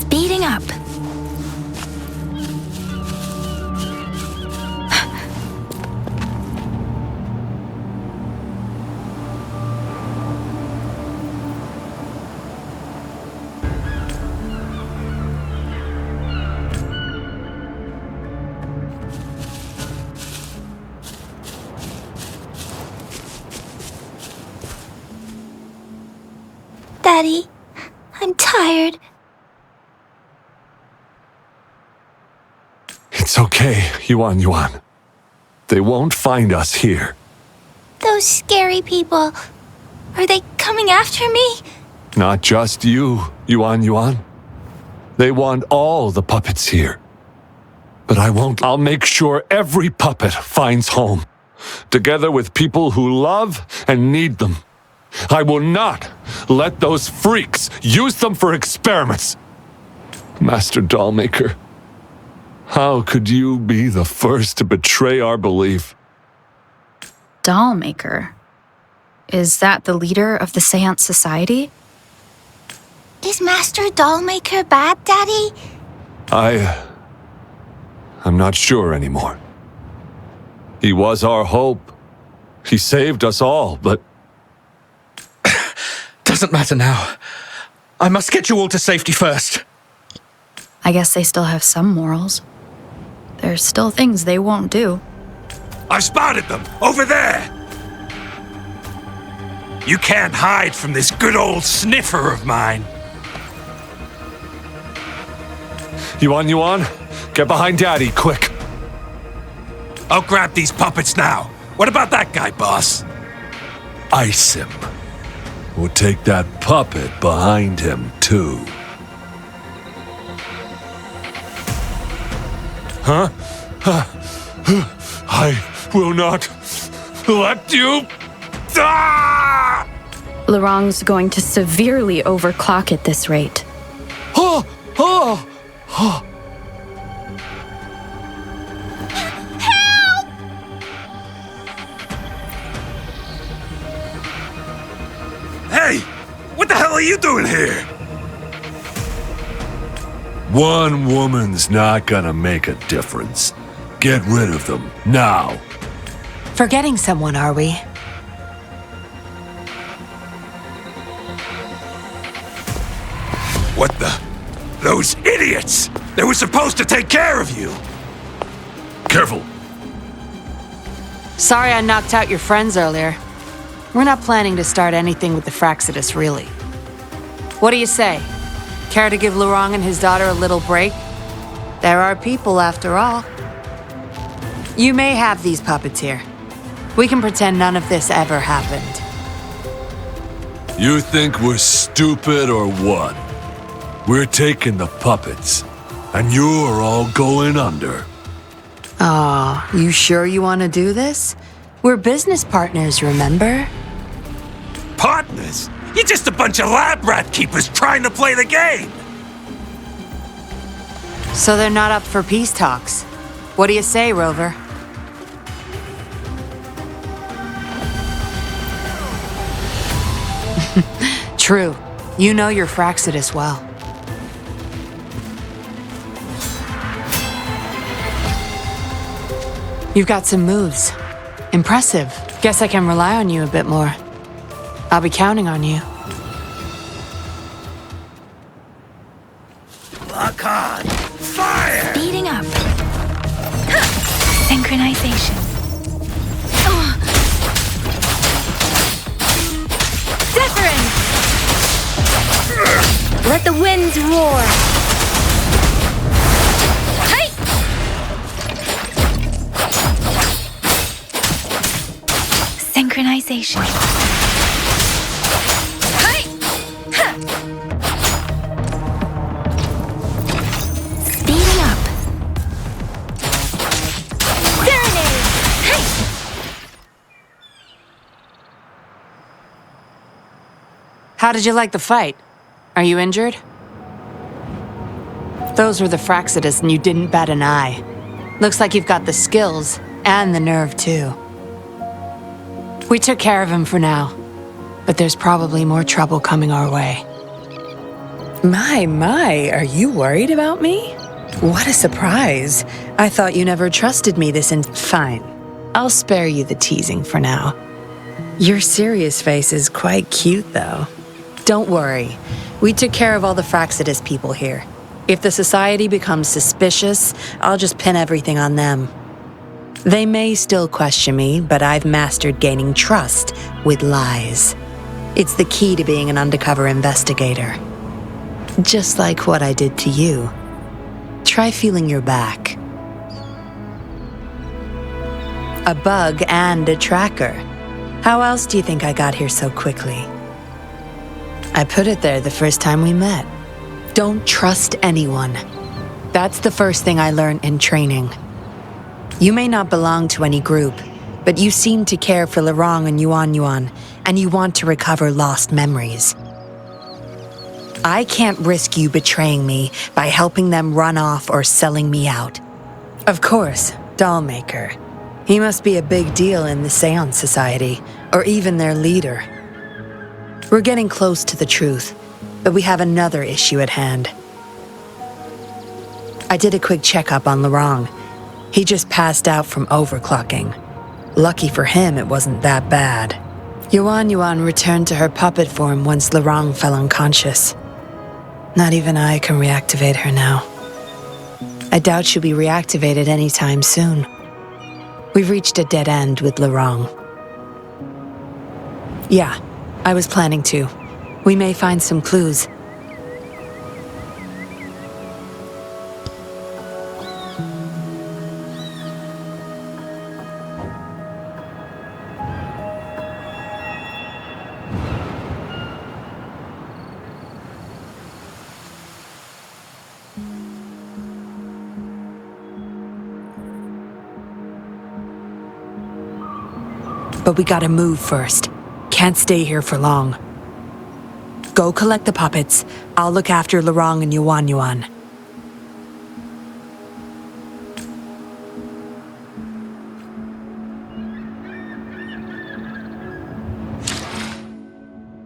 Speeding up. Daddy, I'm tired.
It's okay, Yuan. They won't find us here.
Those scary people. Are they coming after me?
Not just you, Yuan. They want all the puppets here. But I won't. I'll make sure every puppet finds home, together with people who love and need them. I will not let those freaks use them for experiments. Master Dollmaker, how could you be the first to betray our belief?
Dollmaker? Is that the leader of the Seance Society?
Is Master Dollmaker bad, Daddy?
I'm not sure anymore. He was our hope. He saved us all, but...
Doesn't matter now. I must get you all to safety first.
I guess they still have some morals. There's still things they won't do.
I've spotted them! Over there! You can't hide from this good old sniffer of mine.
Yuan, get behind Daddy, quick.
I'll grab these puppets now. What about that guy, boss?
Ice him. We'll take that puppet behind him, too. Huh? I will not let you... Ah!
Laurent's going to severely overclock at this rate.
Hey! What the hell are you doing here?
One woman's not gonna make a difference. Get rid of them, now.
Forgetting someone, are we?
What the? Those idiots! They were supposed to take care of you!
Careful.
Sorry I knocked out your friends earlier. We're not planning to start anything with the Fraxidus, really. What do you say? Care to give Laurent and his daughter a little break? There are people, after all. You may have these puppets here. We can pretend none of this ever happened.
You think we're stupid or what? We're taking the puppets, and you're all going under.
Aw, you sure you want to do this? We're business partners, remember?
Partners? You're just a bunch of lab rat keepers trying to play the game!
So they're not up for peace talks. What do you say, Rover? True. You know your Fraxidus well. You've got some moves. Impressive. Guess I can rely on you a bit more. I'll be counting on you.
Lock on! Fire!
Speeding up. Synchronization. Different! Let the winds roar. Hey! Synchronization. Hey! Speeding up. Serenade! Hey!
How did you like the fight? Are you injured? Those were the Fraxidus and you didn't bat an eye. Looks like you've got the skills and the nerve too. We took care of him for now, but there's probably more trouble coming our way. My, are you worried about me? What a surprise. I thought you never trusted me Fine. I'll spare you the teasing for now. Your serious face is quite cute, though. Don't worry. We took care of all the Fraxidus people here. If the society becomes suspicious, I'll just pin everything on them. They may still question me, but I've mastered gaining trust with lies. It's the key to being an undercover investigator. Just like what I did to you. Try feeling your back. A bug and a tracker. How else do you think I got here so quickly? I put it there the first time we met. Don't trust anyone. That's the first thing I learned in training. You may not belong to any group, but you seem to care for Laurent and Yuan, and you want to recover lost memories. I can't risk you betraying me by helping them run off or selling me out. Of course, Dollmaker. He must be a big deal in the Seance Society, or even their leader. We're getting close to the truth, but we have another issue at hand. I did a quick checkup on Laurent. He just passed out from overclocking. Lucky for him, it wasn't that bad. Yuan Yuan returned to her puppet form once Laurent fell unconscious. Not even I can reactivate her now. I doubt she'll be reactivated anytime soon. We've reached a dead end with Laurent. Yeah, I was planning to. We may find some clues. But we gotta move first. Can't stay here for long. Go collect the puppets. I'll look after Laurent and Yuan Yuan.